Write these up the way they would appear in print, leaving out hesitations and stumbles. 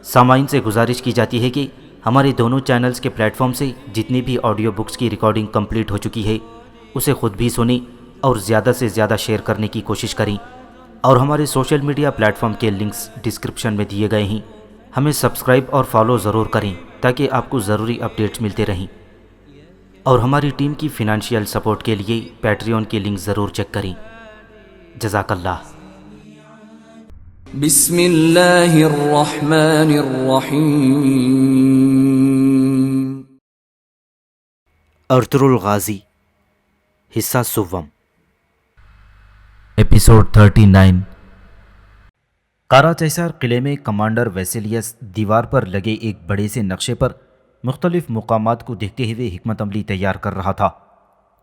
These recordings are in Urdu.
سامعین سے گزارش کی جاتی ہے کہ ہمارے دونوں چینلز کے پلیٹ فارم سے جتنی بھی آڈیو بکس کی ریکارڈنگ کمپلیٹ ہو چکی ہے اسے خود بھی سنیں اور زیادہ سے زیادہ شیئر کرنے کی کوشش کریں، اور ہمارے سوشل میڈیا پلیٹ فارم کے لنکس ڈسکرپشن میں دیے گئے ہیں، ہمیں سبسکرائب اور فالو ضرور کریں تاکہ آپ کو ضروری اپڈیٹس ملتے رہیں، اور ہماری ٹیم کی فنانشیل سپورٹ کے لیے پیٹریون کے لنک ضرور چیک کریں۔ جزاک اللہ۔ بسم اللہ الرحمن الرحیم۔ ارطغرل غازی، حصہ سوم، ایپیسوڈ 39۔ قارا چیسار قلعے میں کمانڈر ویسیلیس دیوار پر لگے ایک بڑے سے نقشے پر مختلف مقامات کو دیکھتے ہوئے حکمت عملی تیار کر رہا تھا۔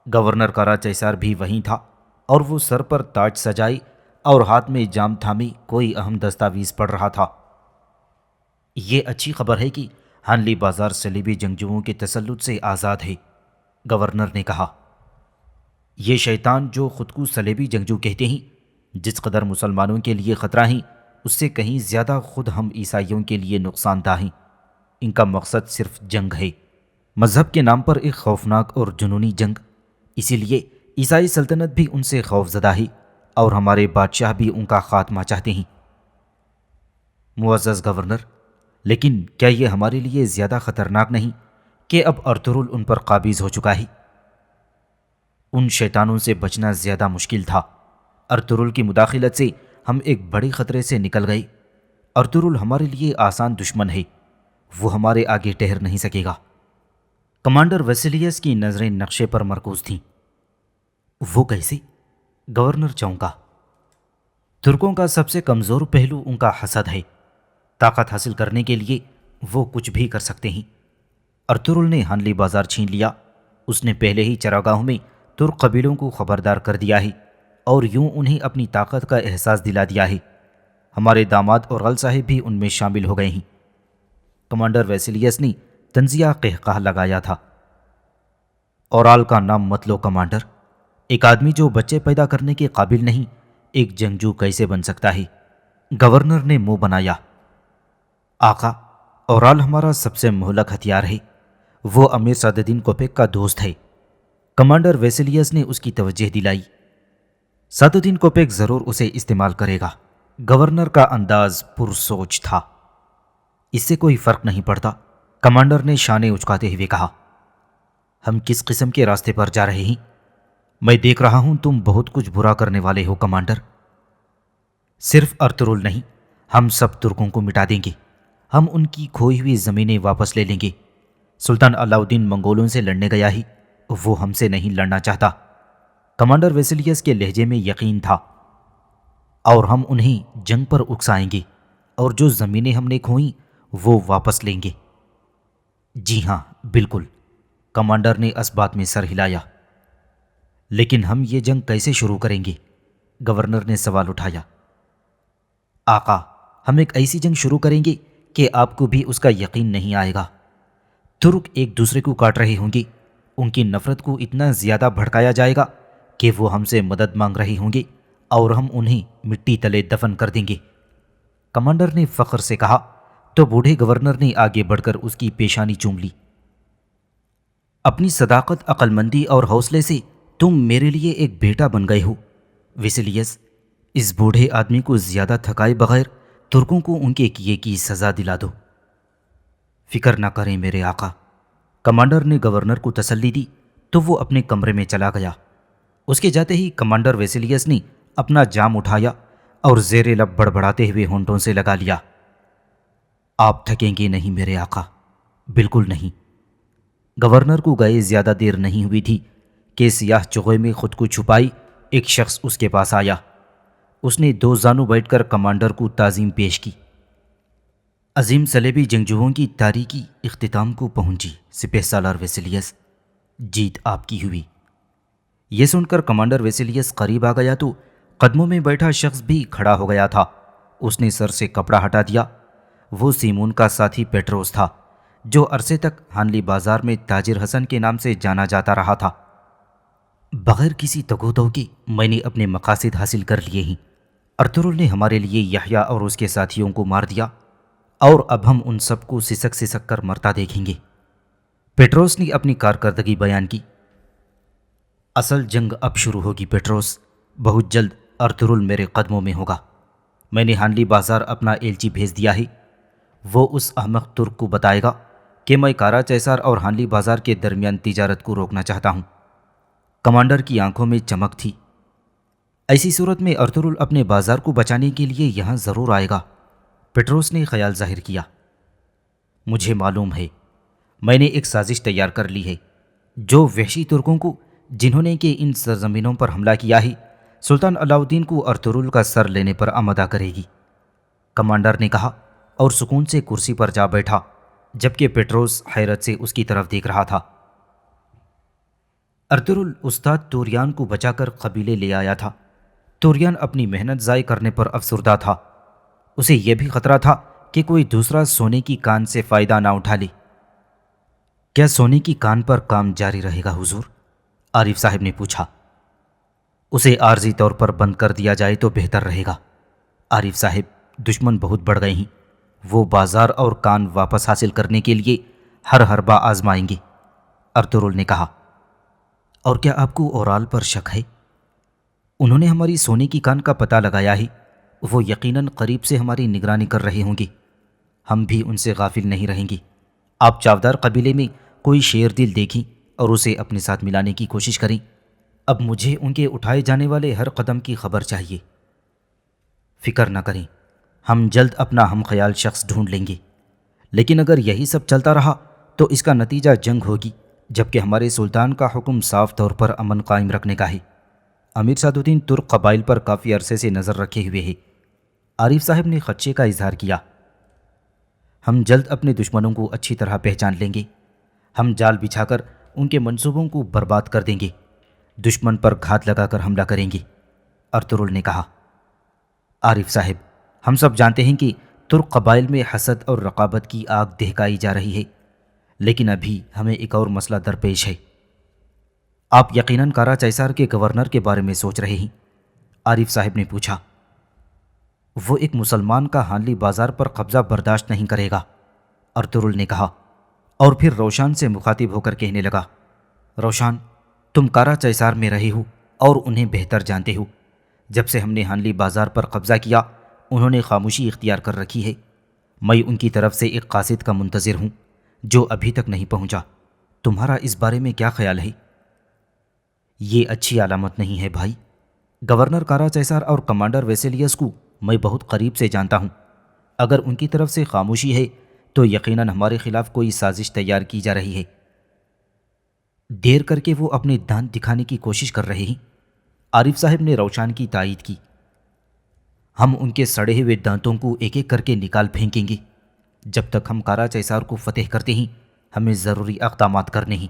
گورنر قارا چیسار بھی وہیں تھا اور وہ سر پر تاج سجائے اور ہاتھ میں جام تھامے کوئی اہم دستاویز پڑھ رہا تھا۔ یہ اچھی خبر ہے کہ ہانلی بازار صلیبی جنگجوؤں کے تسلط سے آزاد ہے، گورنر نے کہا۔ یہ شیطان جو خود کو صلیبی جنگجو کہتے ہیں، جس قدر مسلمانوں کے لیے خطرہ ہیں اس سے کہیں زیادہ خود ہم عیسائیوں کے لیے نقصان دہ ہیں۔ ان کا مقصد صرف جنگ ہے، مذہب کے نام پر ایک خوفناک اور جنونی جنگ۔ اسی لیے عیسائی سلطنت بھی ان سے خوف زدہ ہے اور ہمارے بادشاہ بھی ان کا خاتمہ چاہتے ہیں۔ معزز گورنر، لیکن کیا یہ ہمارے لیے زیادہ خطرناک نہیں کہ اب ارطغرل ان پر قابض ہو چکا ہے؟ ان شیطانوں سے بچنا زیادہ مشکل تھا۔ ارطغرل کی مداخلت سے ہم ایک بڑے خطرے سے نکل گئے۔ ارطغرل ہمارے لیے آسان دشمن ہے، وہ ہمارے آگے ٹھہر نہیں سکے گا۔ کمانڈر ویسیلیس کی نظریں نقشے پر مرکوز تھیں۔ وہ کیسے؟ گورنر چونکا۔ ترکوں کا سب سے کمزور پہلو ان کا حسد ہے۔ طاقت حاصل کرنے کے لیے وہ کچھ بھی کر سکتے ہیں۔ ارطغرل نے ہانلی بازار چھین لیا۔ اس نے پہلے ہی چراگاہوں میں ترک قبیلوں کو خبردار کر دیا ہے اور یوں انہیں اپنی طاقت کا احساس دلا دیا ہے۔ ہمارے داماد اور غل صاحب بھی ان میں شامل ہو گئے ہیں۔ کمانڈر ویسیلیس نے طنزیہ قہقہ لگایا تھا۔ اورال کا نام مت لو کمانڈر۔ ایک آدمی جو بچے پیدا کرنے کے قابل نہیں ایک جنگجو کیسے بن سکتا ہے؟ گورنر نے منہ بنایا۔ آقا، اورال ہمارا سب سے مہلک ہتھیار ہے، وہ امیر سعد الدین کوپیک کا دوست ہے۔ کمانڈر ویسیلیس نے اس کی توجہ دلائی۔ سعد الدین کوپیک ضرور اسے استعمال کرے گا۔ گورنر کا انداز پرسوچ تھا۔ اس سے کوئی فرق نہیں پڑتا، کمانڈر نے شانے اچکاتے ہوئے کہا۔ ہم کس قسم کے راستے پر جا رہے ہیں؟ میں دیکھ رہا ہوں تم بہت کچھ برا کرنے والے ہو کمانڈر۔ صرف ارطغرل نہیں، ہم سب ترکوں کو مٹا دیں گے۔ ہم ان کی کھوئی ہوئی زمینیں واپس لے لیں گے۔ سلطان علاؤ الدین منگولوں سے لڑنے گیا ہی، وہ ہم سے نہیں لڑنا چاہتا۔ کمانڈر ویسیلیس کے لہجے میں یقین تھا۔ اور ہم انہیں جنگ پر اکسائیں گے اور جو زمینیں ہم نے کھوئیں وہ واپس لیں گے۔ جی ہاں، بالکل، کمانڈر نے اس بات میں سر ہلایا۔ لیکن ہم یہ جنگ کیسے شروع کریں گے؟ گورنر نے سوال اٹھایا۔ آقا، ہم ایک ایسی جنگ شروع کریں گے کہ آپ کو بھی اس کا یقین نہیں آئے گا۔ ترک ایک دوسرے کو کاٹ رہے ہوں گے، ان کی نفرت کو اتنا زیادہ بھڑکایا جائے گا کہ وہ ہم سے مدد مانگ رہے ہوں گے اور ہم انہیں مٹی تلے دفن کر دیں گے۔ کمانڈر نے فخر سے کہا تو بوڑھے گورنر نے آگے بڑھ کر اس کی پیشانی چوم لی۔ اپنی صداقت، عقل مندی اور حوصلے سے تم میرے لیے ایک بیٹا بن گئے ہو ویسیلیس۔ اس بوڑھے آدمی کو زیادہ تھکائے بغیر ترکوں کو ان کے کیے کی سزا دلا دو۔ فکر نہ کریں میرے آقا، کمانڈر نے گورنر کو تسلی دی تو وہ اپنے کمرے میں چلا گیا۔ اس کے جاتے ہی کمانڈر ویسیلیس نے اپنا جام اٹھایا اور زیر لب بڑبڑاتے ہوئے ہونٹوں سے لگا لیا۔ آپ تھکیں گے نہیں میرے آقا، بالکل نہیں۔ گورنر کو گئے زیادہ دیر نہیں ہوئی تھی کہ سیاہ چغے میں خود کو چھپائی ایک شخص اس کے پاس آیا۔ اس نے دو زانو بیٹھ کر کمانڈر کو تعظیم پیش کی۔ عظیم صلیبی جنگجوؤں کی تاریکی اختتام کو پہنچی سپہ سالار ویسیلیس، جیت آپ کی ہوئی۔ یہ سن کر کمانڈر ویسیلیس قریب آ گیا تو قدموں میں بیٹھا شخص بھی کھڑا ہو گیا تھا۔ اس نے سر سے کپڑا ہٹا دیا۔ وہ سیمون کا ساتھی پیٹروس تھا، جو عرصے تک ہانلی بازار میں تاجر حسن کے نام سے جانا جاتا رہا تھا۔ بغیر کسی تگودو کے میں نے اپنے مقاصد حاصل کر لیے ہیں۔ ارطغرل نے ہمارے لیے یحییٰ اور اس کے ساتھیوں کو مار دیا اور اب ہم ان سب کو سسک سسک کر مرتا دیکھیں گے۔ پیٹروس نے اپنی کارکردگی بیان کی۔ اصل جنگ اب شروع ہوگی پیٹروس، بہت جلد ارطغرل میرے قدموں میں ہوگا۔ میں نے ہانلی بازار اپنا ایلچی بھیج دیا ہے، وہ اس احمق ترک کو بتائے گا کہ میں کارا چیسار اور ہانلی بازار کے درمیان تجارت کو روکنا چاہتا ہوں۔ کمانڈر کی آنکھوں میں چمک تھی۔ ایسی صورت میں ارطغرل اپنے بازار کو بچانے کے لیے یہاں ضرور آئے گا، پیٹروس نے خیال ظاہر کیا۔ مجھے معلوم ہے، میں نے ایک سازش تیار کر لی ہے جو وحشی ترکوں کو، جنہوں نے کہ ان سرزمینوں پر حملہ کیا ہے، سلطان علاؤ الدین کو ارطغرل کا سر لینے پر آمادہ کرے گی، کمانڈر نے کہا اور سکون سے کرسی پر جا بیٹھا، جبکہ پیٹروس حیرت سے اس کی طرف دیکھ رہا تھا۔ ارطغرل استاد توریان کو بچا کر قبیلے لے آیا تھا۔ توریان اپنی محنت ضائع کرنے پر افسردہ تھا۔ اسے یہ بھی خطرہ تھا کہ کوئی دوسرا سونے کی کان سے فائدہ نہ اٹھا لے۔ کیا سونے کی کان پر کام جاری رہے گا حضور؟ عارف صاحب نے پوچھا۔ اسے عارضی طور پر بند کر دیا جائے تو بہتر رہے گا عارف صاحب، دشمن بہت بڑھ گئے ہیں، وہ بازار اور کان واپس حاصل کرنے کے لیے ہر حربہ آزمائیں گے، ارطغرل نے کہا۔ اور کیا آپ کو اورال پر شک ہے؟ انہوں نے ہماری سونے کی کان کا پتہ لگایا ہے، وہ یقیناً قریب سے ہماری نگرانی کر رہے ہوں گے، ہم بھی ان سے غافل نہیں رہیں گے۔ آپ چاودار قبیلے میں کوئی شیر دل دیکھیں اور اسے اپنے ساتھ ملانے کی کوشش کریں۔ اب مجھے ان کے اٹھائے جانے والے ہر قدم کی خبر چاہیے۔ فکر نہ کریں، ہم جلد اپنا ہم خیال شخص ڈھونڈ لیں گے، لیکن اگر یہی سب چلتا رہا تو اس کا نتیجہ جنگ ہوگی، جبکہ ہمارے سلطان کا حکم صاف طور پر امن قائم رکھنے کا ہے۔ امیر سعد الدین ترک قبائل پر کافی عرصے سے نظر رکھے ہوئے ہے، عارف صاحب نے خدشے کا اظہار کیا۔ ہم جلد اپنے دشمنوں کو اچھی طرح پہچان لیں گے، ہم جال بچھا کر ان کے منصوبوں کو برباد کر دیں گے، دشمن پر گھات لگا کر حملہ کریں گے، ارطغرل نے کہا۔ عارف صاحب، ہم سب جانتے ہیں کہ ترک قبائل میں حسد اور رقابت کی آگ دہکائی جا رہی ہے، لیکن ابھی ہمیں ایک اور مسئلہ درپیش ہے۔ آپ یقیناً کارا چیسار کے گورنر کے بارے میں سوچ رہے ہیں، عارف صاحب نے پوچھا۔ وہ ایک مسلمان کا ہانلی بازار پر قبضہ برداشت نہیں کرے گا، ارطغرل نے کہا، اور پھر روشان سے مخاطب ہو کر کہنے لگا، روشان، تم کارا چیسار میں رہے ہو اور انہیں بہتر جانتے ہو۔ جب سے ہم نے ہانلی بازار پر قبضہ کیا، انہوں نے خاموشی اختیار کر رکھی ہے۔ میں ان کی طرف سے ایک قاصد کا منتظر ہوں جو ابھی تک نہیں پہنچا۔ تمہارا اس بارے میں کیا خیال ہے؟ یہ اچھی علامت نہیں ہے بھائی۔ گورنر کارا چیسار اور کمانڈر ویسیلیس کو میں بہت قریب سے جانتا ہوں۔ اگر ان کی طرف سے خاموشی ہے تو یقیناً ہمارے خلاف کوئی سازش تیار کی جا رہی ہے۔ دیر کر کے وہ اپنے دانت دکھانے کی کوشش کر رہے ہیں، عارف صاحب نے روشان کی تائید کی۔ ہم ان کے سڑے ہوئے دانتوں کو ایک ایک کر کے نکال پھینکیں گے۔ جب تک ہم کارا چیسار کو فتح کرتے ہیں، ہمیں ضروری اقدامات کرنے ہیں،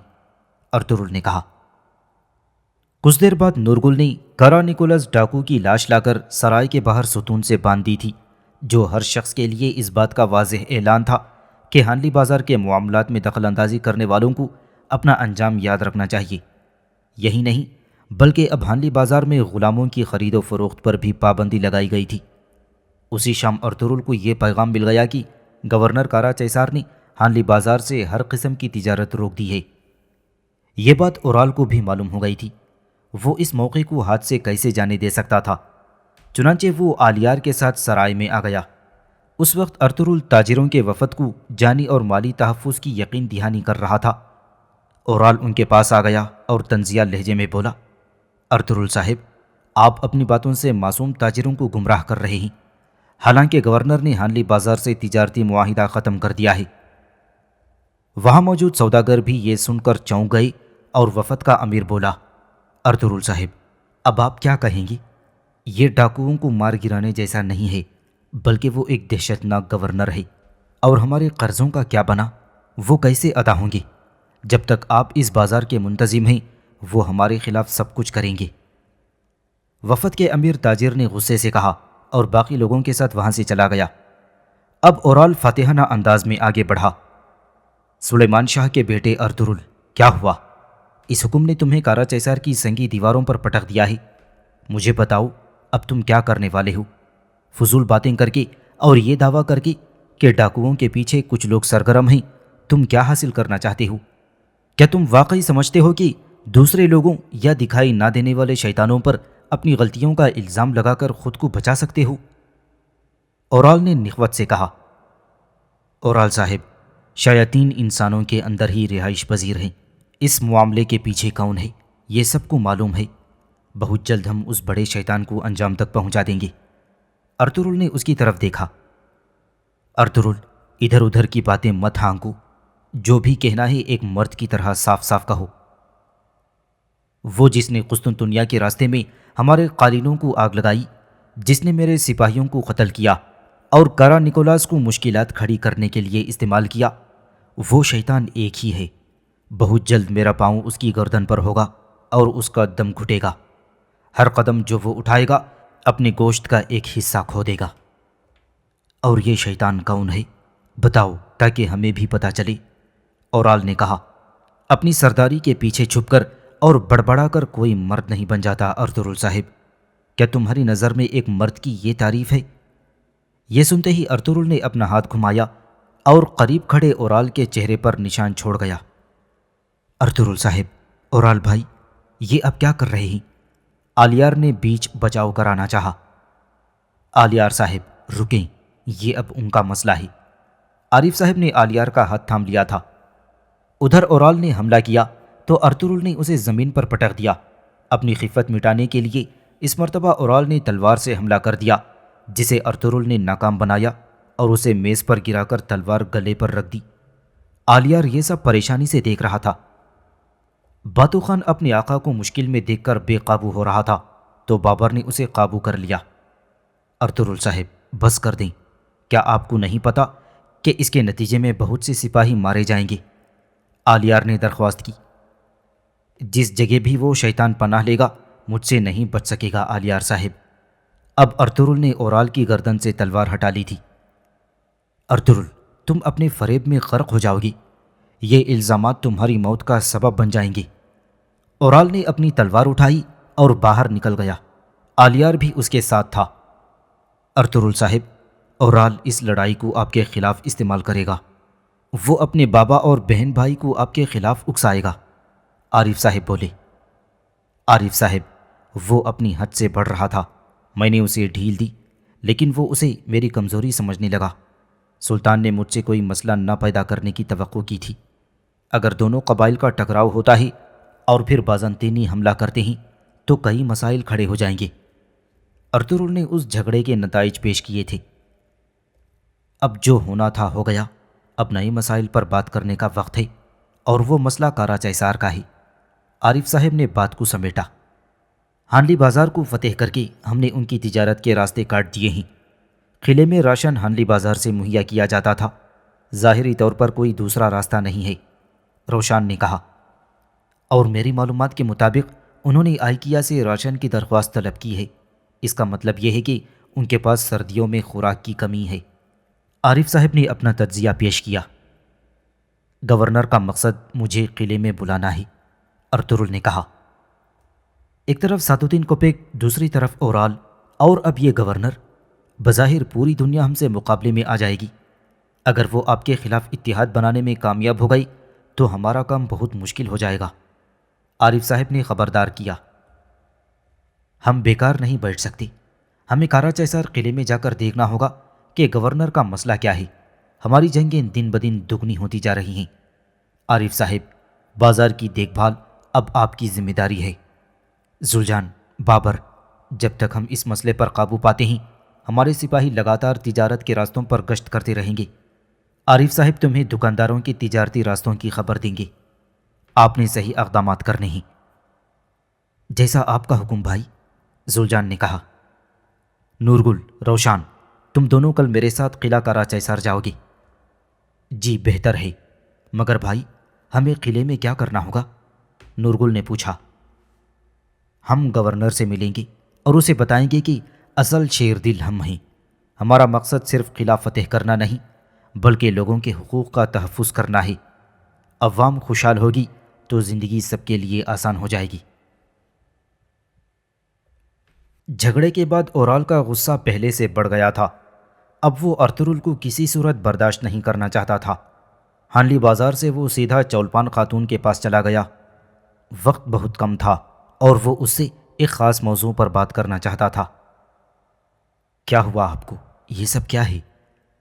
ارطغرل نے کہا۔ کچھ دیر بعد نورگل نے کارا نیکولس ڈاکو کی لاش لا کر سرائے کے باہر ستون سے باندھ دی تھی، جو ہر شخص کے لیے اس بات کا واضح اعلان تھا کہ ہانلی بازار کے معاملات میں دخل اندازی کرنے والوں کو اپنا انجام یاد رکھنا چاہیے۔ یہی نہیں بلکہ اب ہانلی بازار میں غلاموں کی خرید و فروخت پر بھی پابندی لگائی گئی تھی۔ اسی شام ارطغرل کو یہ پیغام مل گیا کہ گورنر کارا چیسار نے ہانلی بازار سے ہر قسم کی تجارت روک دی ہے۔ یہ بات اورال کو بھی معلوم ہو گئی تھی، وہ اس موقع کو ہاتھ سے کیسے جانے دے سکتا تھا؟ چنانچہ وہ آلیار کے ساتھ سرائے میں آ گیا۔ اس وقت ارطغرل تاجروں کے وفد کو جانی اور مالی تحفظ کی یقین دہانی کر رہا تھا۔ اورال ان کے پاس آ گیا اور طنزیہ لہجے میں بولا، ارطغرل صاحب، آپ اپنی باتوں سے معصوم تاجروں کو گمراہ کر رہے ہیں، حالانکہ گورنر نے ہانلی بازار سے تجارتی معاہدہ ختم کر دیا ہے۔ وہاں موجود سوداگر بھی یہ سن کر چونک گئے اور وفد کا امیر بولا، ارطغرل صاحب، اب آپ کیا کہیں گے؟ یہ ڈاکوؤں کو مار گرانے جیسا نہیں ہے، بلکہ وہ ایک دہشت ناک گورنر ہے، اور ہمارے قرضوں کا کیا بنا؟ وہ کیسے ادا ہوں گے؟ جب تک آپ اس بازار کے منتظم ہیں، وہ ہمارے خلاف سب کچھ کریں گے۔ وفد کے امیر تاجر نے غصے سے کہا اور باقی لوگوں کے ساتھ وہاں سے چلا گیا۔ اب اورال فاتحانہ انداز میں آگے بڑھا، سلیمان شاہ کے بیٹے ارطغرل، کیا ہوا؟ اس حکم نے تمہیں کارا چیسار کی سنگی دیواروں پر پٹک دیا ہے۔ مجھے بتاؤ اب تم کیا کرنے والے ہو؟ فضول باتیں کر کے اور یہ دعویٰ کر کے کہ ڈاکوؤں کے پیچھے کچھ لوگ سرگرم ہیں، تم کیا حاصل کرنا چاہتے ہو؟ کیا تم واقعی سمجھتے ہو کہ دوسرے لوگوں یا دکھائی نہ دینے والے شیطانوں پر اپنی غلطیوں کا الزام لگا کر خود کو بچا سکتے ہو؟ اورال نے نخوت سے کہا، اورال صاحب، شیاطین انسانوں کے اندر ہی رہائش پذیر ہیں۔ اس معاملے کے پیچھے کون ہے یہ سب کو معلوم ہے۔ بہت جلد ہم اس بڑے شیطان کو انجام تک پہنچا دیں گے۔ ارطغرل نے اس کی طرف دیکھا۔ ارطغرل، ادھر ادھر کی باتیں مت ہانکو، جو بھی کہنا ہے ایک مرد کی طرح صاف صاف کہو۔ وہ جس نے قسطنطنیہ کے راستے میں ہمارے قالینوں کو آگ لگائی، جس نے میرے سپاہیوں کو قتل کیا اور کارا نکولاس کو مشکلات کھڑی کرنے کے لیے استعمال کیا، وہ شیطان ایک ہی ہے۔ بہت جلد میرا پاؤں اس کی گردن پر ہوگا اور اس کا دم گھٹے گا۔ ہر قدم جو وہ اٹھائے گا اپنے گوشت کا ایک حصہ کھو دے گا۔ اور یہ شیطان کون ہے؟ بتاؤ تاکہ ہمیں بھی پتہ چلے۔ اورال نے کہا، اپنی سرداری کے پیچھے چھپ کر اور بڑبڑا کر کوئی مرد نہیں بن جاتا ارطغرل صاحب۔ کیا تمہاری نظر میں ایک مرد کی یہ تعریف ہے؟ یہ سنتے ہی ارطغرل نے اپنا ہاتھ گھمایا اور قریب کھڑے اورال کے چہرے پر نشان چھوڑ گیا۔ ارطغرل صاحب، اورال بھائی، یہ اب کیا کر رہے ہیں؟ آلیار نے بیچ بچاؤ کرانا چاہا۔ آلیار صاحب رکیں، یہ اب ان کا مسئلہ ہے۔ عارف صاحب نے آلیار کا ہاتھ تھام لیا تھا۔ ادھر اورال نے حملہ کیا تو ارطغرل نے اسے زمین پر پٹک دیا۔ اپنی خفت مٹانے کے لیے اس مرتبہ اورال نے تلوار سے حملہ کر دیا، جسے ارطغرل نے ناکام بنایا اور اسے میز پر گرا کر تلوار گلے پر رکھ دی۔ آلیار یہ سب پریشانی سے دیکھ رہا تھا۔ باتو خان اپنے آقا کو مشکل میں دیکھ کر بے قابو ہو رہا تھا تو بابر نے اسے قابو کر لیا۔ ارطغرل صاحب بس کر دیں، کیا آپ کو نہیں پتا کہ اس کے نتیجے میں بہت سے سپاہی مارے جائیں گے؟ آلیار نے درخواست کی۔ جس جگہ بھی وہ شیطان پناہ لے گا مجھ سے نہیں بچ سکے گا آلیار صاحب۔ اب ارطغرل نے اورال کی گردن سے تلوار ہٹا لی تھی۔ ارطغرل، تم اپنے فریب میں غرق ہو جاؤ گی، یہ الزامات تمہاری موت کا سبب بن جائیں گے۔ اورال نے اپنی تلوار اٹھائی اور باہر نکل گیا۔ آلیار بھی اس کے ساتھ تھا۔ ارطغرل صاحب، اورال اس لڑائی کو آپ کے خلاف استعمال کرے گا، وہ اپنے بابا اور بہن بھائی کو آپ کے خلاف اکسائے گا۔ عارف صاحب بولے۔ عارف صاحب، وہ اپنی حد سے بڑھ رہا تھا، میں نے اسے ڈھیل دی، لیکن وہ اسے میری کمزوری سمجھنے لگا۔ سلطان نے مجھ سے کوئی مسئلہ نہ پیدا کرنے کی توقع کی تھی۔ اگر دونوں قبائل کا ٹکراؤ ہوتا ہے اور پھر بازنطینی حملہ کرتے ہیں تو کئی مسائل کھڑے ہو جائیں گے۔ ارطغرل نے اس جھگڑے کے نتائج پیش کیے تھے۔ اب جو ہونا تھا ہو گیا، اب نئے مسائل پر بات کرنے کا وقت ہے، اور وہ مسئلہ کارا چیسار کا ہے۔ عارف صاحب نے بات کو سمیٹا۔ ہانلی بازار کو فتح کر کے ہم نے ان کی تجارت کے راستے کاٹ دیے ہیں۔ قلعے میں راشن ہانلی بازار سے مہیا کیا جاتا تھا، ظاہری طور پر کوئی دوسرا راستہ نہیں ہے، روشان نے کہا۔ اور میری معلومات کے مطابق انہوں نے آئیکیا سے راشن کی درخواست طلب کی ہے۔ اس کا مطلب یہ ہے کہ ان کے پاس سردیوں میں خوراک کی کمی ہے۔ عارف صاحب نے اپنا تجزیہ پیش کیا۔ گورنر کا مقصد مجھے قلعے میں بلانا ہے، ارطغرل نے کہا۔ ایک طرف ساتودین کوپیک، دوسری طرف اورال، اور اب یہ گورنر، بظاہر پوری دنیا ہم سے مقابلے میں آ جائے گی۔ اگر وہ آپ کے خلاف اتحاد بنانے میں کامیاب ہو گئی تو ہمارا کام بہت مشکل ہو جائے گا۔ عارف صاحب نے خبردار کیا۔ ہم بیکار نہیں بیٹھ سکتے، ہمیں کارا چیسار قلعے میں جا کر دیکھنا ہوگا کہ گورنر کا مسئلہ کیا ہے۔ ہماری جنگیں دن بدن دگنی ہوتی جا رہی ہیں۔ عارف صاحب، بازار کی دیکھ بھال اب آپ کی ذمہ داری ہے۔ زلجان، بابر، جب تک ہم اس مسئلے پر قابو پاتے ہیں ہمارے سپاہی لگاتار تجارت کے راستوں پر گشت کرتے رہیں گے۔ عارف صاحب تمہیں دکانداروں کے تجارتی راستوں کی خبر دیں گے۔ آپ نے صحیح اقدامات کرنے ہیں۔ جیسا آپ کا حکم بھائی، زلجان نے کہا۔ نورگل، روشان، تم دونوں کل میرے ساتھ قلعہ کارا چیسار جاؤ گے۔ جی بہتر ہے، مگر بھائی ہمیں قلعے میں کیا کرنا ہوگا؟ نورگل نے پوچھا۔ ہم گورنر سے ملیں گے اور اسے بتائیں گے کہ اصل شیر دل ہم ہیں۔ ہمارا مقصد صرف قلعہ فتح کرنا نہیں بلکہ لوگوں کے حقوق کا تحفظ کرنا ہے۔ عوام خوشحال ہوگی تو زندگی سب کے لیے آسان ہو جائے گی۔ جھگڑے کے بعد اورال کا غصہ پہلے سے بڑھ گیا تھا۔ اب وہ ارطغرل کو کسی صورت برداشت نہیں کرنا چاہتا تھا۔ ہانلی بازار سے وہ سیدھا چولپان خاتون کے پاس چلا گیا۔ وقت بہت کم تھا اور وہ اس سے ایک خاص موضوع پر بات کرنا چاہتا تھا۔ کیا ہوا آپ کو؟ یہ سب کیا ہے؟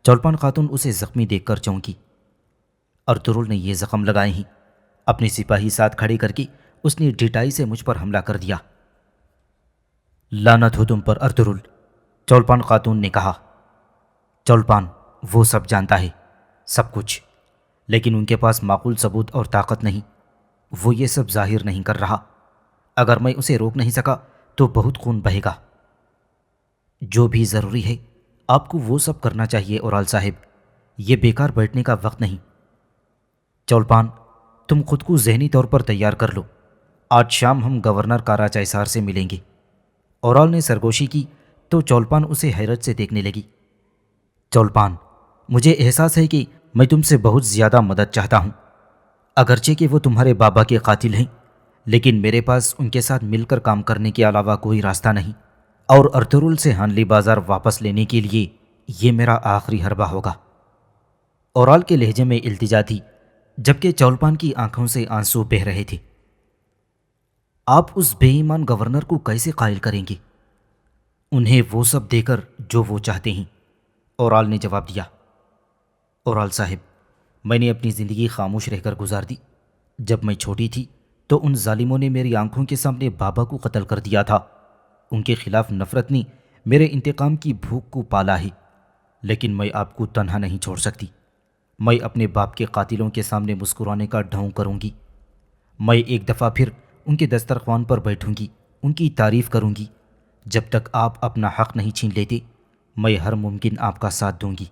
چولپان خاتون اسے زخمی دیکھ کر چونکی۔ ارطغرل نے یہ زخم لگائے ہیں۔ اپنے سپاہی ساتھ کھڑے کر کے اس نے ڈٹائی سے مجھ پر حملہ کر دیا۔ لعنت ہو تم پر ارطغرل، چولپان خاتون نے کہا۔ چولپان وہ سب جانتا ہے، سب کچھ، لیکن ان کے پاس معقول ثبوت اور طاقت نہیں۔ وہ یہ سب ظاہر نہیں کر رہا۔ اگر میں اسے روک نہیں سکا تو بہت خون بہے گا۔ جو بھی ضروری ہے آپ کو وہ سب کرنا چاہیے اورال صاحب، یہ بیکار بیٹھنے کا وقت نہیں۔ چولپان تم خود کو ذہنی طور پر تیار کر لو، آج شام ہم گورنر کارا چائسار سے ملیں گے۔ اورال نے سرگوشی کی تو چولپان اسے حیرت سے دیکھنے لگی۔ چولپان مجھے احساس ہے کہ میں تم سے بہت زیادہ مدد چاہتا ہوں، اگرچہ کہ وہ تمہارے بابا کے قاتل ہیں، لیکن میرے پاس ان کے ساتھ مل کر کام کرنے کے علاوہ کوئی راستہ نہیں، اور ارطغرل سے ہانلی بازار واپس لینے کے لیے یہ میرا آخری حربہ ہوگا۔ اورال کے لہجے میں التجا تھی، جبکہ چولپان کی آنکھوں سے آنسو بہہ رہے تھے۔ آپ اس بے ایمان گورنر کو کیسے قائل کریں گے؟ انہیں وہ سب دے کر جو وہ چاہتے ہیں، اورال نے جواب دیا۔ اورال صاحب میں نے اپنی زندگی خاموش رہ کر گزار دی۔ جب میں چھوٹی تھی تو ان ظالموں نے میری آنکھوں کے سامنے بابا کو قتل کر دیا تھا۔ ان کے خلاف نفرت نے میرے انتقام کی بھوک کو پالا ہے، لیکن میں آپ کو تنہا نہیں چھوڑ سکتی۔ میں اپنے باپ کے قاتلوں کے سامنے مسکرانے کا ڈھونگ کروں گی۔ میں ایک دفعہ پھر ان کے دسترخوان پر بیٹھوں گی، ان کی تعریف کروں گی۔ جب تک آپ اپنا حق نہیں چھین لیتے میں ہر ممکن آپ کا ساتھ دوں گی۔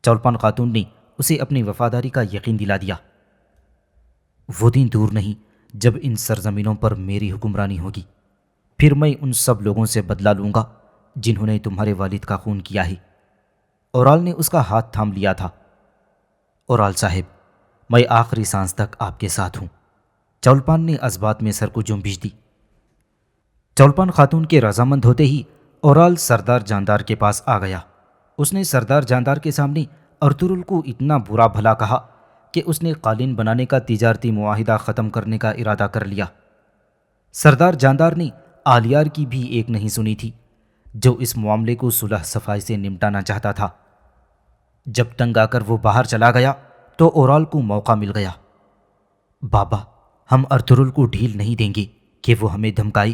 چولپان خاتون نے اسے اپنی وفاداری کا یقین دلا دیا۔ وہ دن دور نہیں جب ان سرزمینوں پر میری حکمرانی ہوگی، پھر میں ان سب لوگوں سے بدلہ لوں گا جنہوں نے تمہارے والد کا خون کیا ہے۔ اورال نے اس کا ہاتھ تھام لیا تھا۔ اورال صاحب میں آخری سانس تک آپ کے ساتھ ہوں۔ چولپان نے اس بات میں سر کو جنبش دی۔ چولپان خاتون کے رضامند ہوتے ہی اورال سردار جاندار کے پاس آ گیا۔ اس نے سردار جاندار کے سامنے ارطغرل کو اتنا برا بھلا کہا کہ اس نے قالین بنانے کا تجارتی معاہدہ ختم کرنے کا ارادہ کر لیا۔ سردار جاندار نے آلیار کی بھی ایک نہیں سنی تھی، جو اس معاملے کو صلح صفائی سے نمٹانا چاہتا تھا۔ جب تنگ آ کر وہ باہر چلا گیا تو اورال کو موقع مل گیا۔ بابا ہم ارطغرل کو ڈھیل نہیں دیں گے کہ وہ ہمیں دھمکائے،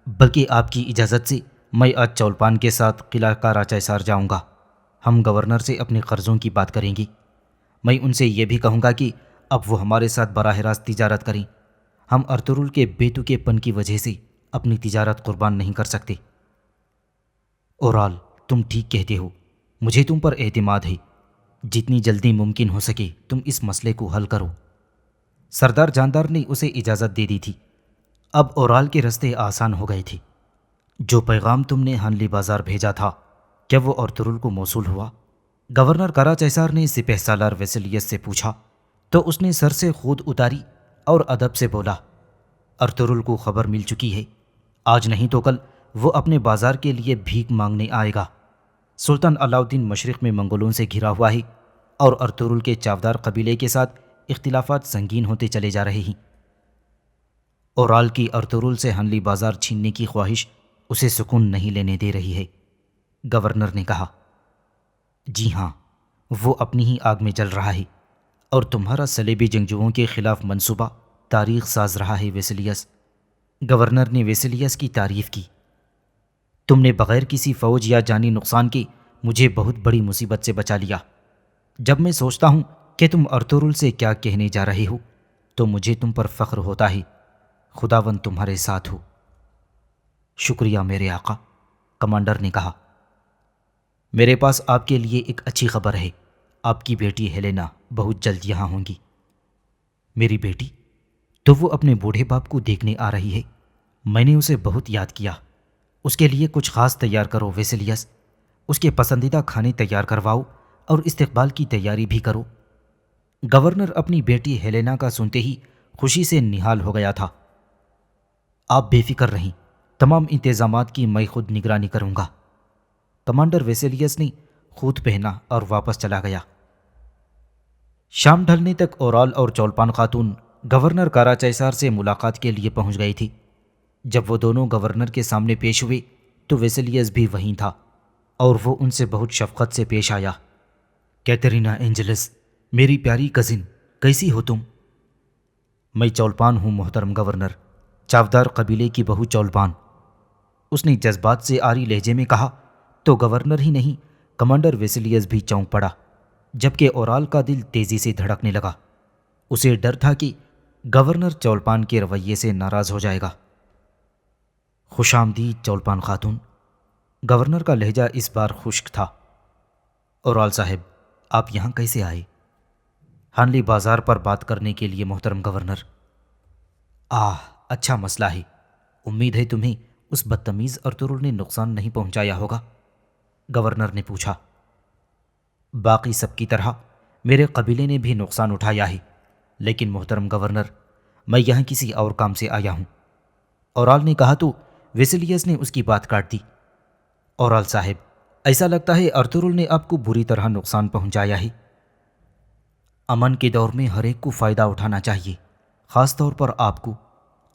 بلکہ آپ کی اجازت سے میں آج چولپان کے ساتھ قلعہ کارا چائسار جاؤں گا۔ ہم گورنر سے اپنے قرضوں کی بات کریں گے۔ میں ان سے یہ بھی کہوں گا کہ اب وہ ہمارے ساتھ براہ راست تجارت کریں۔ ہم ارطغرل کے بے تکے پن کی وجہ سے اپنی تجارت قربان نہیں کر سکتے۔ اورال تم ٹھیک کہتے ہو، مجھے تم پر اعتماد ہے۔ جتنی جلدی ممکن ہو سکے تم اس مسئلے کو حل کرو۔ سردار جاندار نے اسے اجازت دے دی تھی۔ اب اورال کے رستے آسان ہو گئے تھے۔ جو پیغام تم نے ہانلی بازار بھیجا تھا کیا وہ ارطغرل کو موصول ہوا؟ گورنر کارا چائسار نے سپہ سالار ویسیلیس سے پوچھا تو اس نے سر سے خود اتاری اور ادب سے بولا، ارطغرل کو خبر مل چکی ہے۔ آج نہیں تو کل وہ اپنے بازار کے لیے بھیک مانگنے آئے گا۔ سلطان علاؤالدین مشرق میں منگولوں سے گھرا ہوا ہے اور ارطغرل کے چاودار قبیلے کے ساتھ اختلافات سنگین ہوتے چلے جا رہے ہیں۔ اورال کی ارطغرل سے ہانلی بازار چھیننے کی خواہش اسے سکون نہیں لینے دے رہی ہے، گورنر نے کہا۔ جی ہاں، وہ اپنی ہی آگ میں جل رہا ہے اور تمہارا صلیبی جنگجوؤں کے خلاف منصوبہ تاریخ ساز رہا ہے ویسیلیس۔ گورنر نے ویسیلیس کی تعریف کی۔ تم نے بغیر کسی فوج یا جانی نقصان کے مجھے بہت بڑی مصیبت سے بچا لیا۔ جب میں سوچتا ہوں کہ تم ارطغرل سے کیا کہنے جا رہے ہو تو مجھے تم پر فخر ہوتا ہے۔ خداوند تمہارے ساتھ ہو۔ شکریہ میرے آقا، کمانڈر نے کہا۔ میرے پاس آپ کے لیے ایک اچھی خبر ہے، آپ کی بیٹی ہیلینا بہت جلد یہاں ہوں گی۔ میری بیٹی؟ تو وہ اپنے بوڑھے باپ کو دیکھنے آ رہی ہے؟ میں نے اسے بہت یاد کیا۔ اس کے لیے کچھ خاص تیار کرو ویسیلیس، اس کے پسندیدہ کھانے تیار کرواؤ اور استقبال کی تیاری بھی کرو۔ گورنر اپنی بیٹی ہیلینا کا سنتے ہی خوشی سے نہال ہو گیا تھا۔ آپ بے فکر رہیں، تمام انتظامات کی میں خود نگرانی کروں گا۔ کمانڈر ویسیلیس نے خود پہنا اور واپس چلا گیا۔ شام ڈھلنے تک اورال اور چولپان خاتون گورنر کاراچیسار سے ملاقات کے لیے پہنچ گئی تھی۔ جب وہ دونوں گورنر کے سامنے پیش ہوئے تو ویسیلیس بھی وہیں تھا اور وہ ان سے بہت شفقت سے پیش آیا۔ کیترینا اینجلس، میری پیاری کزن، کیسی ہو تم؟ میں چولپان ہوں محترم گورنر، چاودار قبیلے کی بہو چولپان، اس نے جذبات سے آری لہجے میں کہا تو گورنر ہی نہیں کمانڈر ویسیلیس بھی چونک پڑا، جبکہ اورال کا دل تیزی سے دھڑکنے لگا۔ اسے ڈر تھا کہ گورنر چولپان کے رویے سے ناراض ہو جائے گا۔ خوش آمدید چولپان خاتون، گورنر کا لہجہ اس بار خشک تھا۔ اورال صاحب، آپ یہاں کیسے آئے؟ ہانلی بازار پر بات کرنے کے لیے محترم گورنر۔ اچھا مسئلہ ہے، امید ہے تمہیں اس بدتمیز ارطغرل نے نقصان نہیں پہنچایا ہوگا، گورنر نے پوچھا۔ باقی سب کی طرح میرے قبیلے نے بھی نقصان اٹھایا ہے، لیکن محترم گورنر، میں یہاں کسی اور کام سے آیا ہوں، اورال نے کہا تو ویسیلیس نے اس کی بات کاٹ دی۔ اورال صاحب، ایسا لگتا ہے ارطغرل نے آپ کو بری طرح نقصان پہنچایا ہے۔ امن کے دور میں ہر ایک کو فائدہ اٹھانا چاہیے، خاص طور پر آپ کو،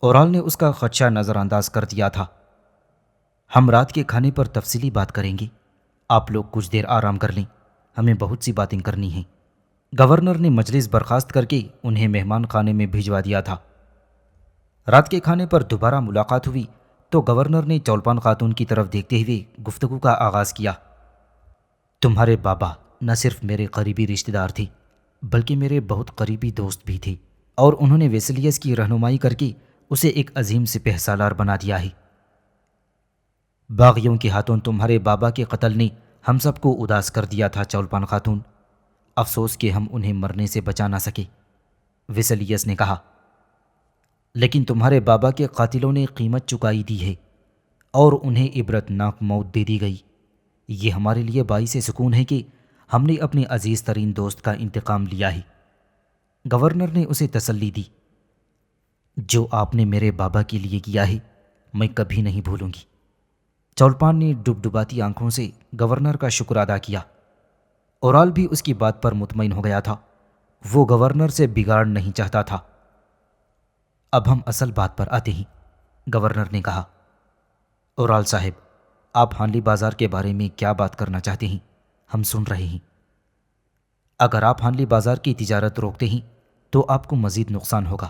اورال نے اس کا خدشہ نظر انداز کر دیا تھا۔ ہم رات کے کھانے پر تفصیلی بات کریں گے، آپ لوگ کچھ دیر آرام کر لیں، ہمیں بہت سی باتیں کرنی ہیں۔ گورنر نے مجلس برخاست کر کے انہیں مہمان خانے میں بھجوا دیا تھا۔ رات کے کھانے پر دوبارہ ملاقات ہوئی تو گورنر نے چولپان خاتون کی طرف دیکھتے ہوئے گفتگو کا آغاز کیا۔ تمہارے بابا نہ صرف میرے قریبی رشتہ دار تھے بلکہ میرے بہت قریبی دوست بھی تھے، اور انہوں نے ویسیلیس کی رہنمائی کر کے اسے ایک عظیم سپہ سالار بنا دیا ہے۔ باغیوں کے ہاتھوں تمہارے بابا کے قتل نے ہم سب کو اداس کر دیا تھا چولپان خاتون، افسوس کہ ہم انہیں مرنے سے بچا نہ سکے، ویسیلیس نے کہا۔ لیکن تمہارے بابا کے قاتلوں نے قیمت چکائی دی ہے اور انہیں عبرت ناک موت دے دی گئی۔ یہ ہمارے لیے باعث سکون ہے کہ ہم نے اپنے عزیز ترین دوست کا انتقام لیا ہے، گورنر نے اسے تسلی دی۔ جو آپ نے میرے بابا کے لیے کیا ہے میں کبھی نہیں بھولوں گی۔ چولپان نے ڈبڈباتی آنکھوں سے گورنر کا شکر ادا کیا۔ اورال بھی اس کی بات پر مطمئن ہو گیا تھا، وہ گورنر سے بگاڑ نہیں چاہتا تھا۔ اب ہم اصل بات پر آتے ہیں، گورنر نے کہا۔ اورال صاحب، آپ ہانلی بازار کے بارے میں کیا بات کرنا چاہتے ہیں؟ ہم سن رہے ہیں۔ اگر آپ ہانلی بازار کی تجارت روکتے ہیں تو آپ کو مزید نقصان ہوگا،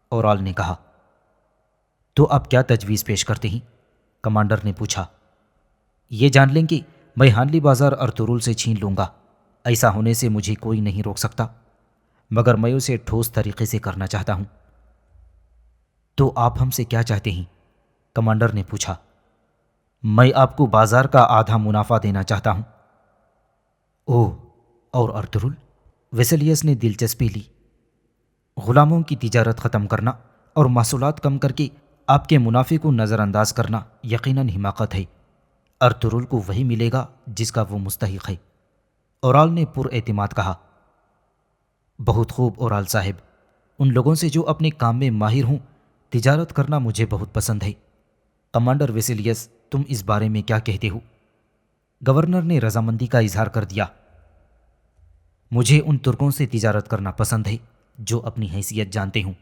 اورال نے کہا۔ تو آپ کیا تجویز پیش کرتے ہیں؟ کمانڈر نے پوچھا۔ یہ جان لیں کہ میں ہانلی بازار ارطغرل سے چھین لوں گا، ایسا ہونے سے مجھے کوئی نہیں روک سکتا، مگر میں اسے ٹھوس طریقے سے کرنا چاہتا ہوں۔ تو آپ ہم سے کیا چاہتے ہیں؟ کمانڈر نے پوچھا۔ میں آپ کو بازار کا آدھا منافع دینا چاہتا ہوں۔ اوہ، اور ارطغرل؟ ویسیلیس نے دلچسپی لی۔ غلاموں کی تجارت ختم کرنا اور محصولات کم کر کے آپ کے منافع کو نظر انداز کرنا یقیناً حماقت ہے۔ ارطغرل کو وہی ملے گا جس کا وہ مستحق ہے، اورال نے پر اعتماد کہا۔ بہت خوب اورال صاحب، ان لوگوں سے جو اپنے کام میں ماہر ہوں تجارت کرنا مجھے بہت پسند ہے۔ کمانڈر ویسیلیس، تم اس بارے میں کیا کہتے ہو؟ گورنر نے رضامندی کا اظہار کر دیا۔ مجھے ان ترکوں سے تجارت کرنا پسند ہے جو اپنی حیثیت جانتے ہوں،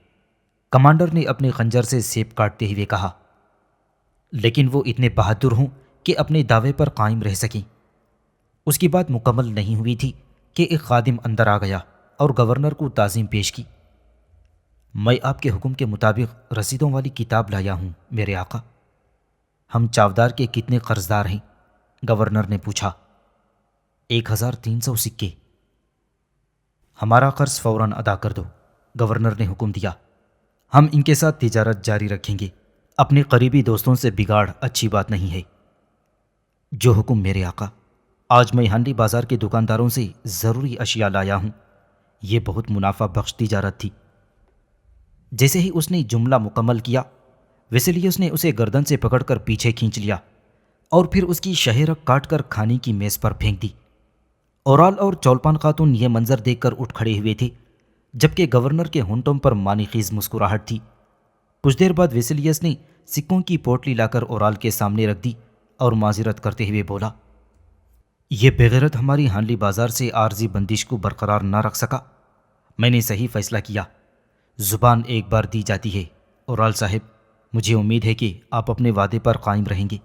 کمانڈر نے اپنے خنجر سے سیب کاٹتے ہوئے کہا۔ لیکن وہ اتنے بہادر ہوں کہ اپنے دعوے پر قائم رہ سکیں۔ اس کی بات مکمل نہیں ہوئی تھی کہ ایک خادم اندر آ گیا اور گورنر کو تعظیم پیش کی۔ میں آپ کے حکم کے مطابق رسیدوں والی کتاب لایا ہوں میرے آقا۔ ہم چاودار کے کتنے قرضدار ہیں؟ گورنر نے پوچھا۔ 1300 سکے۔ ہمارا قرض فوراً ادا کر دو، گورنر نے حکم دیا۔ ہم ان کے ساتھ تجارت جاری رکھیں گے، اپنے قریبی دوستوں سے بگاڑ اچھی بات نہیں ہے۔ جو حکم میرے آقا۔ آج میں ہانلی بازار کے دکانداروں سے ضروری اشیاء لایا ہوں، یہ بہت منافع بخش تجارت تھی۔ جیسے ہی اس نے جملہ مکمل کیا، ویسیلیس نے اسے گردن سے پکڑ کر پیچھے کھینچ لیا اور پھر اس کی شہرک کاٹ کر کھانے کی میز پر پھینک دی۔ اورال اور چولپان خاتون یہ منظر دیکھ کر اٹھ کھڑے ہوئے تھے، جبکہ گورنر کے ہونٹوں پر معنی خیز مسکراہٹ تھی۔ کچھ دیر بعد ویسیلیس نے سکوں کی پوٹلی لا کر اورال کے سامنے رکھ دی اور معذرت کرتے ہوئے بولا، یہ بغیرت ہماری ہانلی بازار سے عارضی بندش کو برقرار نہ رکھ سکا۔ میں نے صحیح فیصلہ کیا۔ زبان ایک بار دی جاتی ہے، اورال صاحب، مجھے امید ہے کہ آپ اپنے وعدے پر قائم رہیں گے۔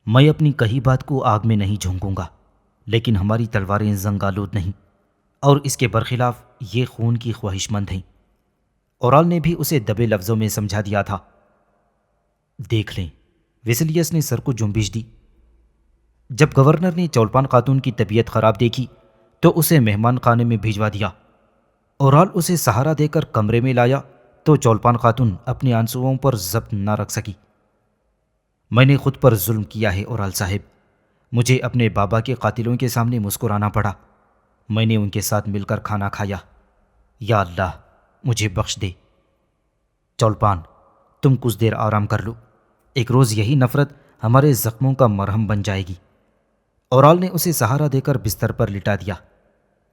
میں اپنی کہی بات کو آگ میں نہیں جھونکوں گا، لیکن ہماری تلواریں زنگ آلود نہیں، اور اس کے برخلاف یہ خون کی خواہش مند ہیں۔ اورال نے بھی اسے دبے لفظوں میں سمجھا دیا تھا۔ دیکھ لیں، ویسلیس نے سر کو جنبش دی۔ جب گورنر نے چولپان خاتون کی طبیعت خراب دیکھی تو اسے مہمان خانے میں بھیجوا دیا۔ اورال اسے سہارا دے کر کمرے میں لایا تو چولپان خاتون اپنے آنسوؤں پر ضبط نہ رکھ سکی۔ میں نے خود پر ظلم کیا ہے اورال صاحب، مجھے اپنے بابا کے قاتلوں کے سامنے مسکرانا پڑا۔ میں نے ان کے ساتھ مل کر کھانا کھایا۔ یا اللہ، مجھے بخش دے۔ چولپان، تم کچھ دیر آرام کر لو، ایک روز یہی نفرت ہمارے زخموں کا مرہم بن جائے گی۔ اورال نے اسے سہارا دے کر بستر پر لٹا دیا۔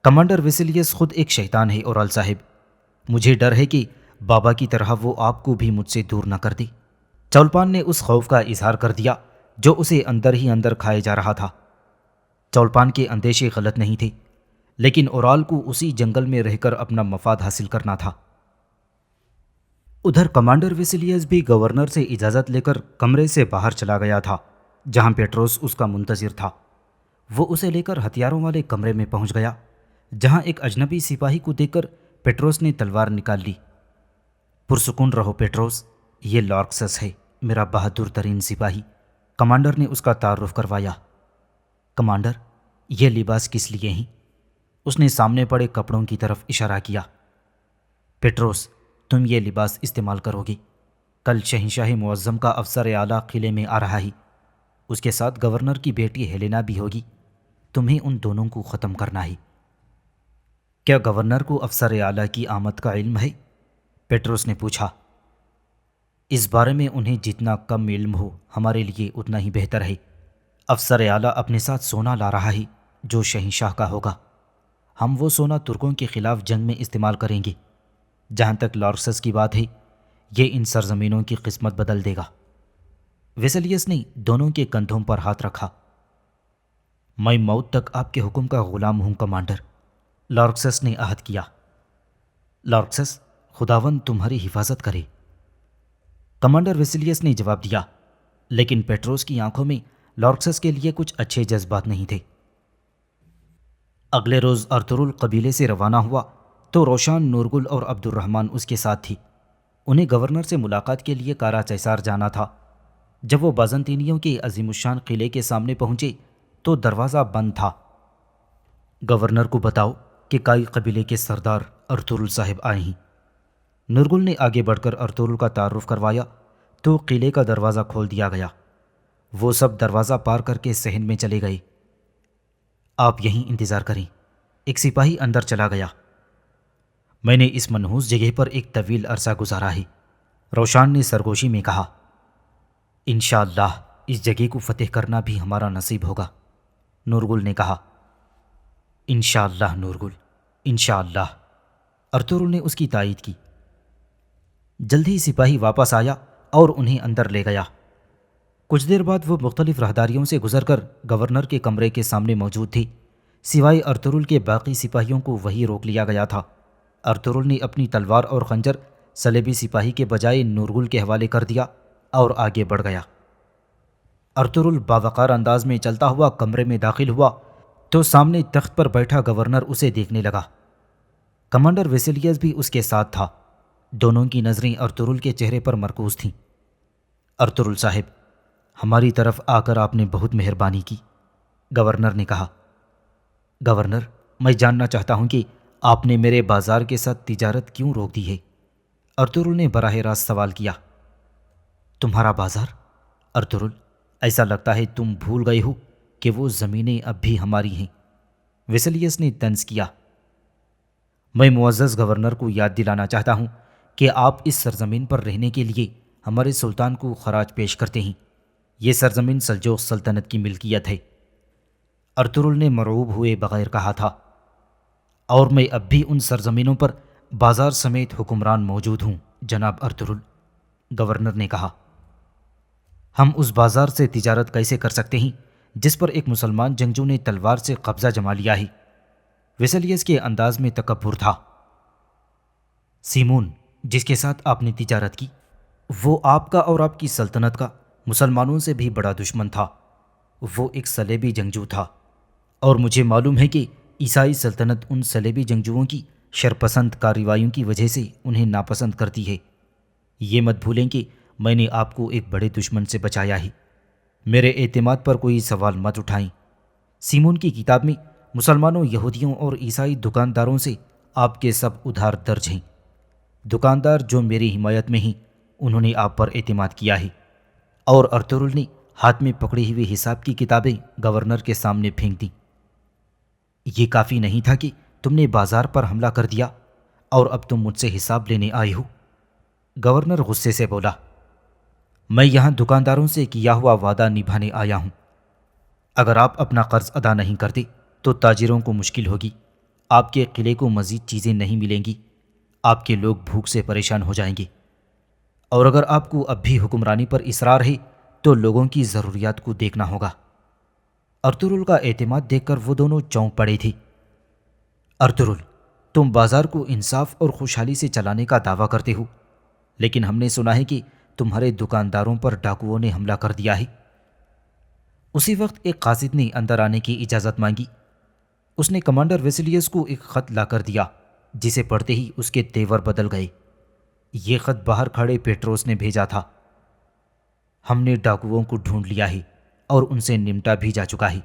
کمانڈر ویسیلیس خود ایک شیطان ہے اورال صاحب، مجھے ڈر ہے کہ بابا کی طرح وہ آپ کو بھی مجھ سے دور نہ کر دے۔ چولپان نے اس خوف کا اظہار کر دیا جو اسے اندر ہی اندر کھائے جا رہا تھا۔ چولپان کے اندیشے غلط نہیں تھے، لیکن اورال کو اسی جنگل میں رہ کر اپنا مفاد حاصل کرنا تھا۔ ادھر کمانڈر ویسیلیس بھی گورنر سے اجازت لے کر کمرے سے باہر چلا گیا تھا جہاں پیٹروس اس کا منتظر تھا۔ وہ اسے لے کر ہتھیاروں والے کمرے میں پہنچ گیا جہاں ایک اجنبی سپاہی کو دیکھ کر پیٹروس نے تلوار نکال لی۔ پرسکون رہو پیٹروس، یہ لارکسس ہے، میرا بہادر ترین سپاہی، کمانڈر نے اس کا تعارف کروایا۔ کمانڈر، یہ لباس کس لیے ہیں؟ اس نے سامنے پڑے کپڑوں کی طرف اشارہ کیا۔ پیٹروس، تم یہ لباس استعمال کرو گے، کل شہنشاہ معظم کا افسر اعلیٰ قلعے میں آ رہا ہے، اس کے ساتھ گورنر کی بیٹی ہیلینا بھی ہوگی، تمہیں ان دونوں کو ختم کرنا ہے۔ کیا گورنر کو افسر اعلیٰ کی آمد کا علم ہے؟ پیٹروس نے پوچھا۔ اس بارے میں انہیں جتنا کم علم ہو ہمارے لیے اتنا ہی بہتر ہے۔ افسر اعلیٰ اپنے ساتھ سونا لا رہا ہے جو شہنشاہ کا ہوگا، ہم وہ سونا ترکوں کے خلاف جنگ میں استعمال کریں گے۔ جہاں تک لارکسس کی بات ہے، یہ ان سرزمینوں کی قسمت بدل دے گا۔ ویسلیس نے دونوں کے کندھوں پر ہاتھ رکھا۔ میں موت تک آپ کے حکم کا غلام ہوں کمانڈر، لارکسس نے عہد کیا۔ لارکسس، خداوند تمہاری حفاظت کرے، کمانڈر ویسلیس نے جواب دیا، لیکن پیٹروس کی آنکھوں میں لارکسس کے لیے کچھ اچھے جذبات نہیں تھے۔ اگلے روز ارطغرل قبیلے سے روانہ ہوا تو روشان، نورگل اور عبد الرحمن اس کے ساتھ تھی۔ انہیں گورنر سے ملاقات کے لیے کارا چیسار جانا تھا۔ جب وہ بازنطینیوں کے عظیم الشان قلعے کے سامنے پہنچے تو دروازہ بند تھا۔ گورنر کو بتاؤ کہ کائی قبیلے کے سردار ارطغرل صاحب آئے ہیں۔ نورگل نے آگے بڑھ کر ارطغرل کا تعارف کروایا تو قلعے کا دروازہ کھول دیا گیا۔ وہ سب دروازہ پار کر کے صحن میں چلے گئے۔ آپ یہیں انتظار کریں، ایک سپاہی اندر چلا گیا۔ میں نے اس منحوس جگہ پر ایک طویل عرصہ گزارا ہے، روشان نے سرگوشی میں کہا۔ انشاءاللہ اس جگہ کو فتح کرنا بھی ہمارا نصیب ہوگا، نورگل نے کہا۔ انشاءاللہ نورگل، انشاءاللہ، ارطغرل نے اس کی تائید کی۔ جلد ہی سپاہی واپس آیا اور انہیں اندر لے گیا۔ کچھ دیر بعد وہ مختلف راہداریوں سے گزر کر گورنر کے کمرے کے سامنے موجود تھی۔ سوائے ارطغرل کے باقی سپاہیوں کو وہی روک لیا گیا تھا۔ ارطغرل نے اپنی تلوار اور خنجر صلیبی سپاہی کے بجائے نورگل کے حوالے کر دیا اور آگے بڑھ گیا۔ ارطغرل باوقار انداز میں چلتا ہوا کمرے میں داخل ہوا تو سامنے تخت پر بیٹھا گورنر اسے دیکھنے لگا۔ کمانڈر ویسیلیس بھی اس کے ساتھ تھا۔ دونوں کی نظریں ارطغرل کے چہرے پر مرکوز تھیں۔ ارطغرل صاحب، ہماری طرف آ کر آپ نے بہت مہربانی کی، گورنر نے کہا۔ گورنر، میں جاننا چاہتا ہوں کہ آپ نے میرے بازار کے ساتھ تجارت کیوں روک دی ہے؟ ارطغرل نے براہ راست سوال کیا۔ تمہارا بازار؟ ارطغرل، ایسا لگتا ہے تم بھول گئے ہو کہ وہ زمینیں اب بھی ہماری ہیں، ویسلیس نے طنز کیا۔ میں معزز گورنر کو یاد دلانا چاہتا ہوں کہ آپ اس سرزمین پر رہنے کے لیے ہمارے سلطان کو خراج پیش کرتے ہیں۔ یہ سرزمین سلجوق سلطنت کی ملکیت ہے، ارطغرل نے مرعوب ہوئے بغیر کہا تھا، اور میں اب بھی ان سرزمینوں پر بازار سمیت حکمران موجود ہوں جناب ارطغرل، گورنر نے کہا۔ ہم اس بازار سے تجارت کیسے کر سکتے ہیں جس پر ایک مسلمان جنگجو نے تلوار سے قبضہ جما لیا ہے۔ ویسلیس کے انداز میں تکبر تھا۔ سیمون، جس کے ساتھ آپ نے تجارت کی، وہ آپ کا اور آپ کی سلطنت کا مسلمانوں سے بھی بڑا دشمن تھا۔ وہ ایک صلیبی جنگجو تھا، اور مجھے معلوم ہے کہ عیسائی سلطنت ان صلیبی جنگجوؤں کی شرپسند کارروائیوں کی وجہ سے انہیں ناپسند کرتی ہے۔ یہ مت بھولیں کہ میں نے آپ کو ایک بڑے دشمن سے بچایا ہے۔ میرے اعتماد پر کوئی سوال مت اٹھائیں۔ سیمون کی کتاب میں مسلمانوں، یہودیوں اور عیسائی دکانداروں سے آپ کے سب ادھار درج ہیں۔ دکاندار جو میری حمایت میں ہیں، انہوں نے آپ پر اعتماد کیا ہے۔ اور ارطغرل نے ہاتھ میں پکڑی ہوئی حساب کی کتابیں گورنر کے سامنے پھینک دیں۔ یہ کافی نہیں تھا کہ تم نے بازار پر حملہ کر دیا اور اب تم مجھ سے حساب لینے آئے ہو؟ گورنر غصے سے بولا، میں یہاں دکانداروں سے کیا ہوا وعدہ نبھانے آیا ہوں۔ اگر آپ اپنا قرض ادا نہیں کرتے تو تاجروں کو مشکل ہوگی۔ آپ کے قلعے کو مزید چیزیں نہیں ملیں گی۔ آپ کے لوگ بھوک سے پریشان ہو جائیں گے، اور اگر آپ کو اب بھی حکمرانی پر اصرار ہے تو لوگوں کی ضروریات کو دیکھنا ہوگا۔ ارطغرل کا اعتماد دیکھ کر وہ دونوں چونک پڑے تھے۔ ارطغرل، تم بازار کو انصاف اور خوشحالی سے چلانے کا دعویٰ کرتے ہو، لیکن ہم نے سنا ہے کہ تمہارے دکانداروں پر ڈاکوؤں نے حملہ کر دیا ہے۔ اسی وقت ایک قاصد نے اندر آنے کی اجازت مانگی۔ اس نے کمانڈر ویسلیس کو ایک خط لا کر دیا، جسے پڑھتے ہی اس کے تیور بدل گئے۔ یہ خط باہر کھڑے پیٹروس نے بھیجا تھا۔ ہم نے ڈاکوؤں کو ڈھونڈ لیا ہے اور ان سے نمٹا بھی جا چکا ہے۔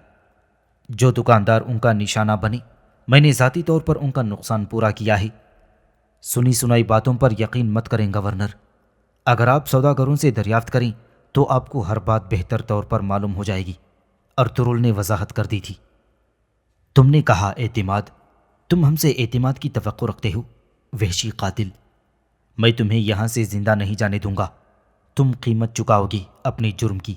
جو دکاندار ان کا نشانہ بنے، میں نے ذاتی طور پر ان کا نقصان پورا کیا ہے۔ سنی سنائی باتوں پر یقین مت کریں گورنر۔ اگر آپ سوداگروں سے دریافت کریں تو آپ کو ہر بات بہتر طور پر معلوم ہو جائے گی۔ ارطغرل نے وضاحت کر دی تھی۔ تم نے کہا اعتماد، تم ہم سے اعتماد کی توقع رکھتے ہو، وحشی قاتل۔ میں تمہیں یہاں سے زندہ نہیں جانے دوں گا۔ تم قیمت چکاؤ گے اپنے جرم کی۔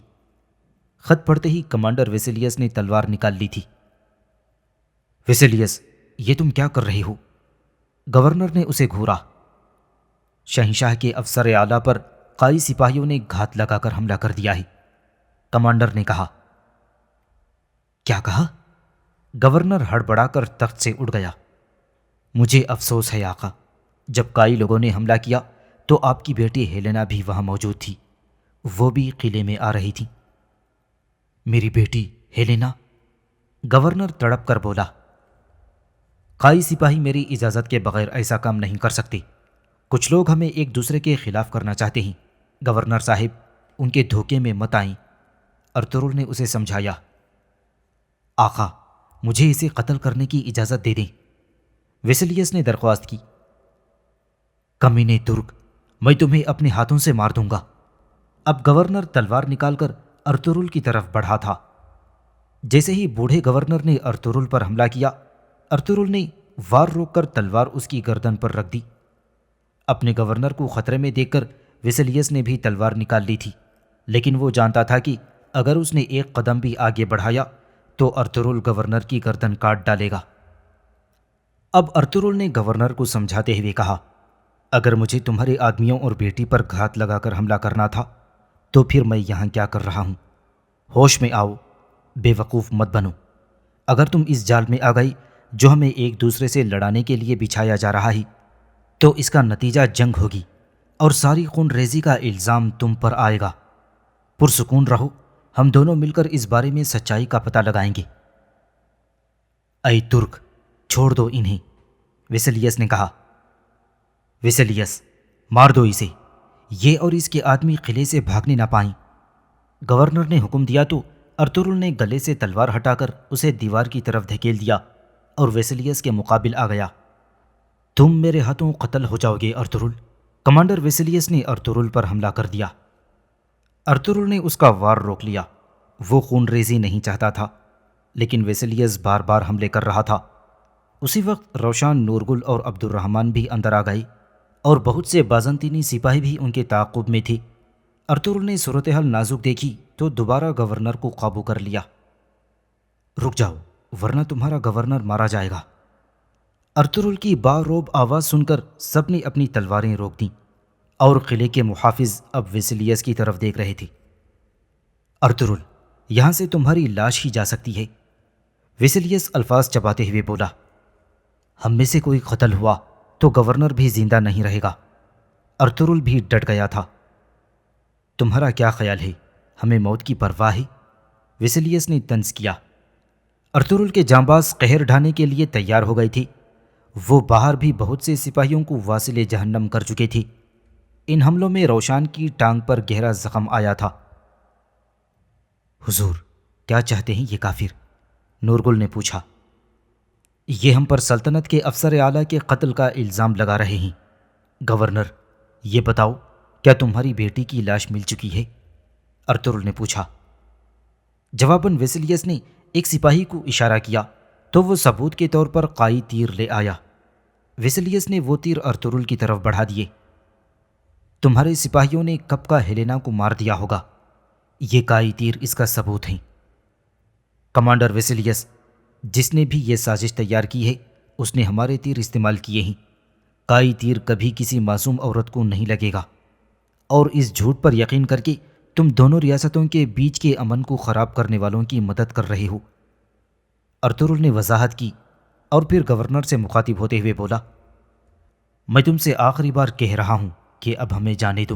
خط پڑھتے ہی کمانڈر ویسلیس نے تلوار نکال لی تھی۔ ویسلیس، یہ تم کیا کر رہے ہو؟ گورنر نے اسے گھورا۔ شہنشاہ کے افسر اعلیٰ پر قائی سپاہیوں نے گھات لگا کر حملہ کر دیا ہے، کمانڈر نے کہا۔ کیا کہا؟ گورنر ہڑبڑا کر تخت سے اٹھ گیا۔ مجھے افسوس ہے آقا، جب قائی لوگوں نے حملہ کیا تو آپ کی بیٹی ہیلینا بھی وہاں موجود تھی۔ وہ بھی قلعے میں آ رہی تھی۔ میری بیٹی ہیلینا؟ گورنر تڑپ کر بولا۔ قائی سپاہی میری اجازت کے بغیر ایسا کام نہیں کر سکتے۔ کچھ لوگ ہمیں ایک دوسرے کے خلاف کرنا چاہتے ہیں۔ گورنر صاحب، ان کے دھوکے میں مت آئیں۔ ارطغرل نے اسے سمجھایا۔ آقا، مجھے اسے قتل کرنے کی اجازت دے دیں، ویسلیس نے درخواست کی۔ کمینے ترک، میں تمہیں اپنے ہاتھوں سے مار دوں گا۔ اب گورنر تلوار نکال کر ارطغرل کی طرف بڑھا تھا۔ جیسے ہی بوڑھے گورنر نے ارطغرل پر حملہ کیا، ارطغرل نے وار روک کر تلوار اس کی گردن پر رکھ دی۔ اپنے گورنر کو خطرے میں دیکھ کر ویسلیس نے بھی تلوار نکال لی تھی، لیکن وہ جانتا تھا کہ اگر اس نے ایک قدم بھی آگے بڑھایا تو ارطغرل گورنر کی گردن کاٹ ڈالے گا۔ اب ارطغرل نے گورنر کو سمجھاتے ہوئے کہا، اگر مجھے تمہارے آدمیوں اور بیٹی پر گھات لگا کر حملہ کرنا تھا تو پھر میں یہاں کیا کر رہا ہوں؟ ہوش میں آؤ، بے وقوف مت بنو۔ اگر تم اس جال میں آ گئی جو ہمیں ایک دوسرے سے لڑانے کے لیے بچھایا جا رہا ہے تو اس کا نتیجہ جنگ ہوگی اور ساری خون ریزی کا الزام تم پر آئے گا۔ پرسکون رہو، ہم دونوں مل کر اس بارے میں سچائی کا پتہ لگائیں گے۔ اے ترک، چھوڑ دو انہیں، ویسلیس نے کہا۔ ویسلیس، مار دو اسے، یہ اور اس کے آدمی قلعے سے بھاگنے نہ پائیں۔ گورنر نے حکم دیا تو ارطغرل نے گلے سے تلوار ہٹا کر اسے دیوار کی طرف دھکیل دیا اور ویسلیس کے مقابل آ گیا۔ تم میرے ہاتھوں قتل ہو جاؤ گے ارطغرل، کمانڈر ویسلیس نے ارطغرل پر حملہ کر دیا۔ ارطغرل نے اس کا وار روک لیا۔ وہ خون ریزی نہیں چاہتا تھا، لیکن ویسلیس بار بار حملے کر رہا تھا۔ اسی وقت روشان، نورگل اور عبد الرحمن بھی اندر آ گئے اور بہت سے بازنطینی سپاہی بھی ان کے تعاقب میں تھے۔ ارطغرل نے صورتحال نازک دیکھی تو دوبارہ گورنر کو قابو کر لیا۔ رک جاؤ، ورنہ تمہارا گورنر مارا جائے گا۔ ارطغرل کی باروب آواز سن کر سب نے اپنی تلواریں روک دیں اور قلعے کے محافظ اب ویسلیس کی طرف دیکھ رہے تھے۔ ارطغرل، یہاں سے تمہاری لاش ہی جا سکتی ہے۔ ویسیلیس الفاظ چباتے ہوئے بولا، ہم میں سے کوئی قتل ہوا تو گورنر بھی زندہ نہیں رہے گا۔ ارطغرل بھی ڈٹ گیا تھا۔ تمہارا کیا خیال ہے، ہمیں موت کی پرواہ ہے؟ ویسیلیس نے طنز کیا۔ ارطغرل کے جانباز قہر ڈھانے کے لیے تیار ہو گئے تھے۔ وہ باہر بھی بہت سے سپاہیوں کو واصل جہنم کر چکے تھے۔ ان حملوں میں روشان کی ٹانگ پر گہرا زخم آیا تھا۔ حضور، کیا چاہتے ہیں یہ کافر؟ نورگل نے پوچھا۔ یہ ہم پر سلطنت کے افسر اعلیٰ کے قتل کا الزام لگا رہے ہیں۔ گورنر، یہ بتاؤ، کیا تمہاری بیٹی کی لاش مل چکی ہے؟ ارطغرل نے پوچھا۔ جواباً ویسیلیس نے ایک سپاہی کو اشارہ کیا تو وہ ثبوت کے طور پر قائی تیر لے آیا۔ ویسیلیس نے وہ تیر ارطغرل کی طرف بڑھا دیے۔ تمہارے سپاہیوں نے کب کا ہیلینا کو مار دیا ہوگا، یہ قائی تیر اس کا ثبوت ہیں۔ کمانڈر ویسیلیس، جس نے بھی یہ سازش تیار کی ہے اس نے ہمارے تیر استعمال کیے ہیں۔ قائی تیر کبھی کسی معصوم عورت کو نہیں لگے گا، اور اس جھوٹ پر یقین کر کے تم دونوں ریاستوں کے بیچ کے امن کو خراب کرنے والوں کی مدد کر رہے ہو۔ ارطغرل نے وضاحت کی اور پھر گورنر سے مخاطب ہوتے ہوئے بولا، میں تم سے آخری بار کہہ رہا ہوں کہ اب ہمیں جانے دو۔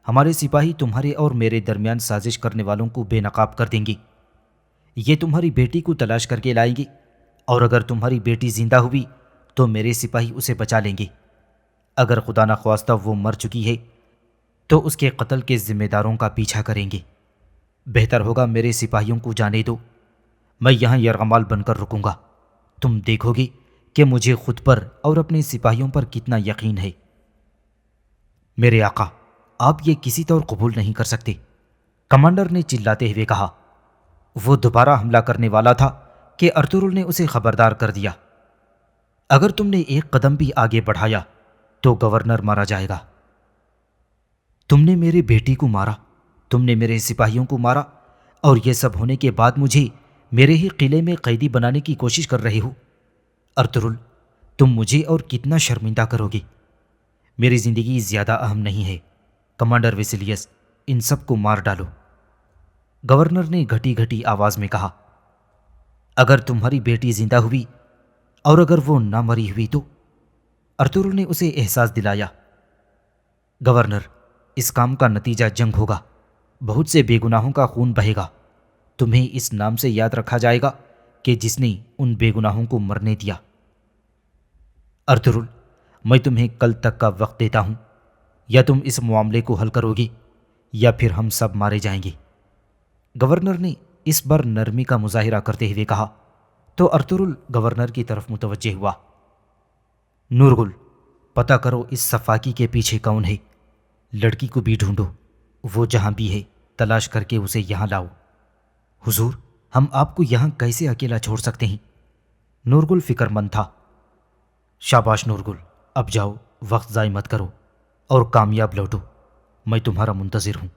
ہمارے سپاہی تمہارے اور میرے درمیان سازش کرنے والوں کو بے نقاب کر دیں گے۔ یہ تمہاری بیٹی کو تلاش کر کے لائیں گے، اور اگر تمہاری بیٹی زندہ ہوئی تو میرے سپاہی اسے بچا لیں گے۔ اگر خدا نخواستہ وہ مر چکی ہے تو اس کے قتل کے ذمہ داروں کا پیچھا کریں گے۔ بہتر ہوگا میرے سپاہیوں کو جانے دو۔ میں یہاں یرغمال بن کر رکوں گا۔ تم دیکھو گے کہ مجھے خود پر اور اپنے سپاہیوں پر کتنا یقین ہے۔ میرے آقا، آپ یہ کسی طور قبول نہیں کر سکتے، کمانڈر نے چلاتے ہوئے کہا۔ وہ دوبارہ حملہ کرنے والا تھا کہ ارطغرل نے اسے خبردار کر دیا۔ اگر تم نے ایک قدم بھی آگے بڑھایا تو گورنر مارا جائے گا۔ تم نے میرے بیٹی کو مارا، تم نے میرے سپاہیوں کو مارا، اور یہ سب ہونے کے بعد مجھے میرے ہی قلعے میں قیدی بنانے کی کوشش کر رہے ہو۔ ارطغرل، تم مجھے اور کتنا شرمندہ کرو گے؟ میری زندگی زیادہ اہم نہیں ہے۔ کمانڈر ویسیلیس، ان سب کو مار ڈالو۔ گورنر نے گھٹی گھٹی آواز میں کہا۔ اگر تمہاری بیٹی زندہ ہوئی اور اگر وہ نہ مری ہوئی تو؟ ارطغرل نے اسے احساس دلایا۔ گورنر، اس کام کا نتیجہ جنگ ہوگا، بہت سے بے گناہوں کا خون بہے گا۔ تمہیں اس نام سے یاد رکھا جائے گا کہ جس نے ان بے گناہوں کو مرنے دیا۔ ارطغرل، میں تمہیں کل تک کا وقت دیتا ہوں، یا تم اس معاملے کو حل کرو گے یا پھر ہم سب مارے جائیں گے۔ گورنر نے اس بار نرمی کا مظاہرہ کرتے ہوئے کہا تو ارطغرل گورنر کی طرف متوجہ ہوا۔ نورگل، پتہ کرو اس صفاکی کے پیچھے کون ہے۔ لڑکی کو بھی ڈھونڈو، وہ جہاں بھی ہے تلاش کر کے اسے یہاں لاؤ۔ حضور، ہم آپ کو یہاں کیسے اکیلا چھوڑ سکتے ہیں؟ نورگل فکر مند تھا۔ شاباش نورگل، اب جاؤ، وقت ضائع مت کرو اور کامیاب لوٹو، میں تمہارا منتظر ہوں۔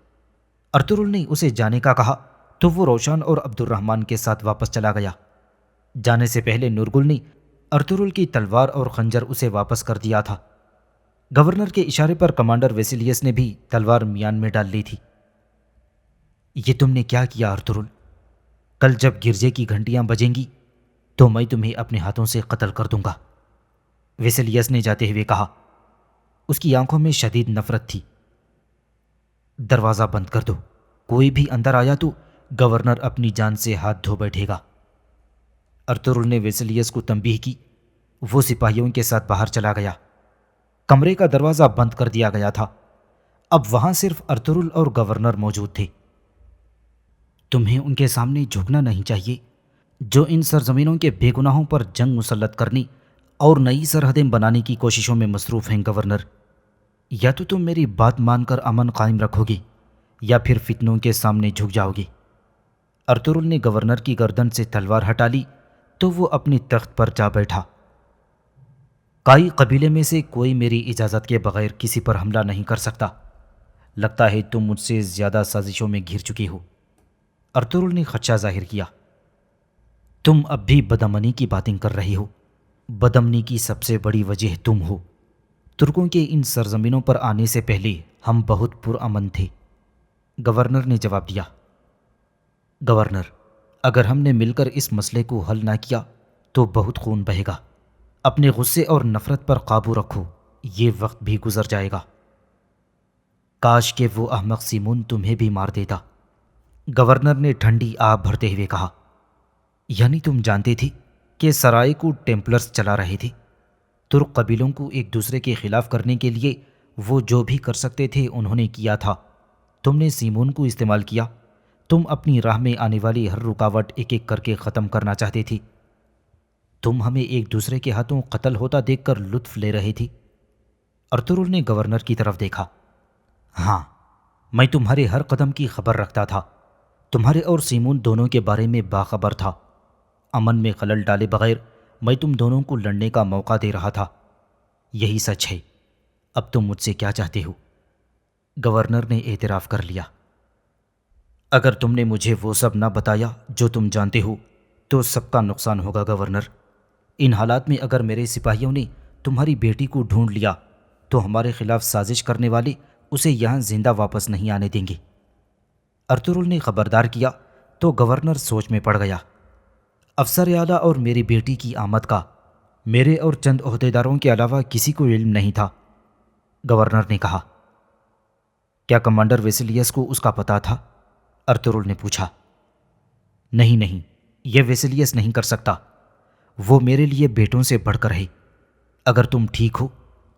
ارطغرل نے اسے جانے کا کہا تو وہ روشن اور عبد الرحمن کے ساتھ واپس چلا گیا۔ جانے سے پہلے نورگل نے ارطغرل کی تلوار اور خنجر اسے واپس کر دیا تھا۔ گورنر کے اشارے پر کمانڈر ویسیلیس نے بھی تلوار میان میں ڈال لی تھی۔ یہ تم نے کیا کیا ارطغرل؟ کل جب گرجے کی گھنٹیاں بجیں گی تو میں تمہیں اپنے ہاتھوں سے قتل کر دوں گا، ویسیلیس نے جاتے ہوئے کہا۔ اس کی آنکھوں میں شدید نفرت تھی۔ دروازہ بند کر دو، کوئی بھی اندر آیا تو گورنر اپنی جان سے ہاتھ دھو بیٹھے گا۔ ارطغرل نے ویسیلیس کو تنبیہ کی۔ وہ سپاہیوں کے ساتھ باہر چلا گیا۔ کمرے کا دروازہ بند کر دیا گیا تھا۔ اب وہاں صرف ارطغرل اور گورنر موجود تھے۔ تمہیں ان کے سامنے جھکنا نہیں چاہیے جو ان سرزمینوں کے بے گناہوں پر جنگ مسلط کرنے اور نئی سرحدیں بنانے کی کوششوں میں مصروف ہیں۔ گورنر، یا تو تم میری بات مان کر امن قائم رکھو گے یا پھر فتنوں کے سامنے جھک جاؤ گے۔ ارطغرل نے گورنر کی گردن سے تلوار ہٹا لی تو وہ اپنی تخت پر جا بیٹھا۔ قائی قبیلے میں سے کوئی میری اجازت کے بغیر کسی پر حملہ نہیں کر سکتا۔ لگتا ہے تم مجھ سے زیادہ سازشوں میں گھر چکی ہو۔ ارطغرل نے خدشہ ظاہر کیا۔ تم اب بھی بدامنی کی باتیں کر رہی ہو۔ بدامنی کی سب سے بڑی وجہ تم ہو۔ ترکوں کے ان سرزمینوں پر آنے سے پہلے ہم بہت پرامن تھے، گورنر نے جواب دیا۔ گورنر، اگر ہم نے مل کر اس مسئلے کو حل نہ کیا تو بہت خون بہے گا۔ اپنے غصے اور نفرت پر قابو رکھو، یہ وقت بھی گزر جائے گا۔ کاش کہ وہ احمق سیمون تمہیں بھی مار دیتا، گورنر نے ٹھنڈی آب بھرتے ہوئے کہا۔ یعنی تم جانتے تھے کہ سرائے کو ٹیمپلرز چلا رہے تھے؟ ترک قبیلوں کو ایک دوسرے کے خلاف کرنے کے لیے وہ جو بھی کر سکتے تھے انہوں نے کیا تھا۔ تم نے سیمون کو استعمال کیا۔ تم اپنی راہ میں آنے والی ہر رکاوٹ ایک ایک کر کے ختم کرنا چاہتے تھی۔ تم ہمیں ایک دوسرے کے ہاتھوں قتل ہوتا دیکھ کر لطف لے رہے تھی۔ ارطغرل نے گورنر کی طرف دیکھا۔ ہاں، میں تمہارے ہر قدم کی خبر رکھتا تھا، تمہارے اور سیمون دونوں کے بارے میں باخبر تھا۔ امن میں خلل ڈالے بغیر میں تم دونوں کو لڑنے کا موقع دے رہا تھا۔ یہی سچ ہے۔ اب تم مجھ سے کیا چاہتے ہو؟ گورنر نے اعتراف کر لیا۔ اگر تم نے مجھے وہ سب نہ بتایا جو تم جانتے ہو تو سب کا نقصان ہوگا گورنر۔ ان حالات میں اگر میرے سپاہیوں نے تمہاری بیٹی کو ڈھونڈ لیا تو ہمارے خلاف سازش کرنے والے اسے یہاں زندہ واپس نہیں آنے دیں گے۔ ارطغرل نے خبردار کیا تو گورنر سوچ میں پڑ گیا۔ افسر اعلیٰ اور میری بیٹی کی آمد کا میرے اور چند عہدیداروں کے علاوہ کسی کو علم نہیں تھا۔ گورنر نے کہا۔ کیا کمانڈر ویسیلیس کو اس کا پتہ تھا؟ ارطغرل نے پوچھا۔ نہیں، یہ ویسیلیس نہیں کر سکتا۔ وہ میرے لیے بیٹوں سے بڑھ کر ہے۔ اگر تم ٹھیک ہو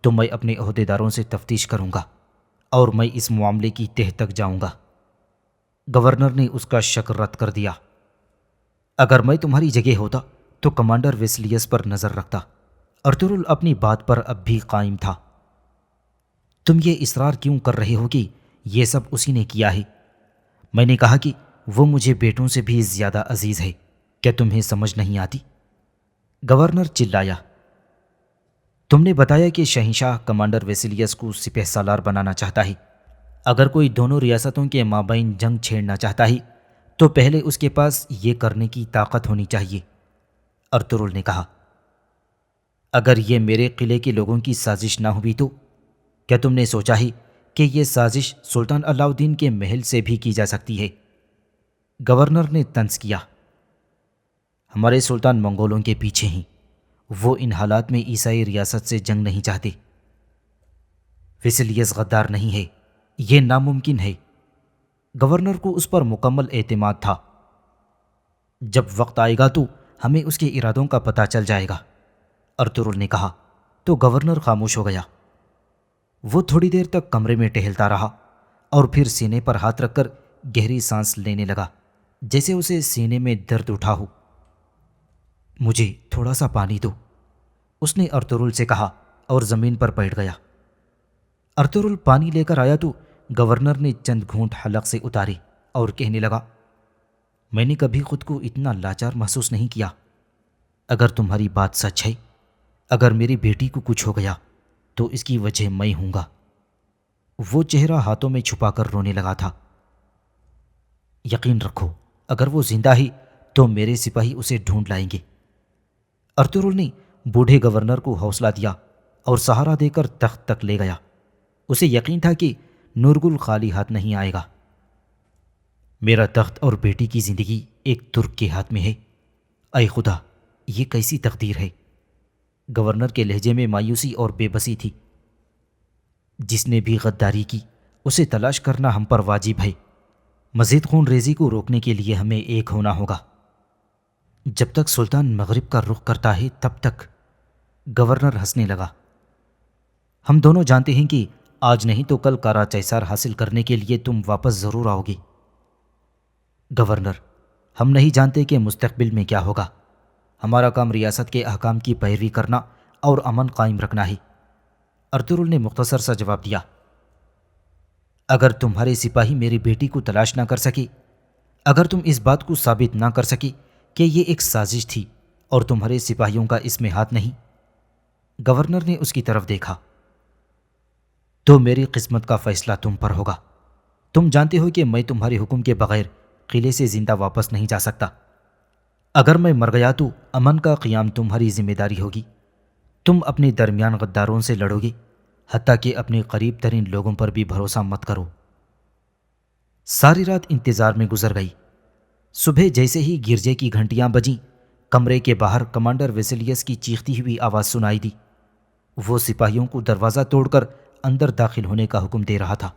تو میں اپنے عہدیداروں سے تفتیش کروں گا اور میں اس معاملے کی تہ تک جاؤں گا۔ گورنر نے اس کا شک رد کر دیا۔ اگر میں تمہاری جگہ ہوتا تو کمانڈر ویسیلیس پر نظر رکھتا۔ ارطغرل اپنی بات پر اب بھی قائم تھا۔ تم یہ اصرار کیوں کر رہے ہو کہ یہ سب اسی نے کیا ہے؟ میں نے کہا کہ وہ مجھے بیٹوں سے بھی زیادہ عزیز ہے۔ کیا تمہیں سمجھ نہیں آتی؟ گورنر چلایا۔ تم نے بتایا کہ شہنشاہ کمانڈر ویسیلیس کو سپہ سالار بنانا چاہتا ہے۔ اگر کوئی دونوں ریاستوں کے مابین جنگ چھیڑنا چاہتا ہے تو پہلے اس کے پاس یہ کرنے کی طاقت ہونی چاہیے، ارطغرل نے کہا۔ اگر یہ میرے قلعے کے لوگوں کی سازش نہ ہوئی تو کیا تم نے سوچا ہے کہ یہ سازش سلطان علاء الدین کے محل سے بھی کی جا سکتی ہے؟ گورنر نے طنز کیا۔ ہمارے سلطان منگولوں کے پیچھے ہیں، وہ ان حالات میں عیسائی ریاست سے جنگ نہیں چاہتے۔ ویسیلیس غدار نہیں ہے، یہ ناممکن ہے۔ گورنر کو اس پر مکمل اعتماد تھا۔ جب وقت آئے گا تو ہمیں اس کے ارادوں کا پتہ چل جائے گا، ارطغرل نے کہا تو گورنر خاموش ہو گیا۔ وہ تھوڑی دیر تک کمرے میں ٹہلتا رہا اور پھر سینے پر ہاتھ رکھ کر گہری سانس لینے لگا، جیسے اسے سینے میں درد اٹھا ہو۔ مجھے تھوڑا سا پانی دو، اس نے ارطغرل سے کہا اور زمین پر بیٹھ گیا۔ ارطغرل پانی لے کر آیا تو گورنر نے چند گھونٹ حلق سے اتارے اور کہنے لگا، میں نے کبھی خود کو اتنا لاچار محسوس نہیں کیا۔ اگر تمہاری بات سچ ہے، اگر میری بیٹی کو کچھ ہو گیا تو اس کی وجہ میں ہوں گا۔ وہ چہرہ ہاتھوں میں چھپا کر رونے لگا تھا۔ یقین رکھو، اگر وہ زندہ ہے تو میرے سپاہی اسے ڈھونڈ لائیں گے۔ ارطغرل نے بوڑھے گورنر کو حوصلہ دیا اور سہارا دے کر تخت تک لے گیا۔ اسے یقین تھا کہ نورگل خالی ہاتھ نہیں آئے گا۔ میرا تخت اور بیٹی کی زندگی ایک ترک کے ہاتھ میں ہے۔ اے خدا، یہ کیسی تقدیر ہے؟ گورنر کے لہجے میں مایوسی اور بے بسی تھی۔ جس نے بھی غداری کی اسے تلاش کرنا ہم پر واجب ہے۔ مزید خون ریزی کو روکنے کے لیے ہمیں ایک ہونا ہوگا۔ جب تک سلطان مغرب کا رخ کرتا ہے تب تک۔ گورنر ہنسنے لگا۔ ہم دونوں جانتے ہیں کہ آج نہیں تو کل کارا چیسار حاصل کرنے کے لیے تم واپس ضرور آؤ گے۔ گورنر، ہم نہیں جانتے کہ مستقبل میں کیا ہوگا۔ ہمارا کام ریاست کے احکام کی پیروی کرنا اور امن قائم رکھنا ہے، ارطغرل نے مختصر سا جواب دیا۔ اگر تمہارے سپاہی میری بیٹی کو تلاش نہ کر سکے، اگر تم اس بات کو ثابت نہ کر سکے کہ یہ ایک سازش تھی اور تمہارے سپاہیوں کا اس میں ہاتھ نہیں، گورنر نے اس کی طرف دیکھا، تو میری قسمت کا فیصلہ تم پر ہوگا۔ تم جانتے ہو کہ میں تمہارے حکم کے بغیر قلعے سے زندہ واپس نہیں جا سکتا۔ اگر میں مر گیا تو امن کا قیام تمہاری ذمہ داری ہوگی۔ تم اپنے درمیان غداروں سے لڑو گے، حتیٰ کہ اپنے قریب ترین لوگوں پر بھی بھروسہ مت کرو۔ ساری رات انتظار میں گزر گئی۔ صبح جیسے ہی گرجے کی گھنٹیاں بجیں، کمرے کے باہر کمانڈر ویسیلیس کی چیختی ہوئی آواز سنائی دی۔ وہ سپاہیوں کو دروازہ توڑ کر اندر داخل ہونے کا حکم دے رہا تھا۔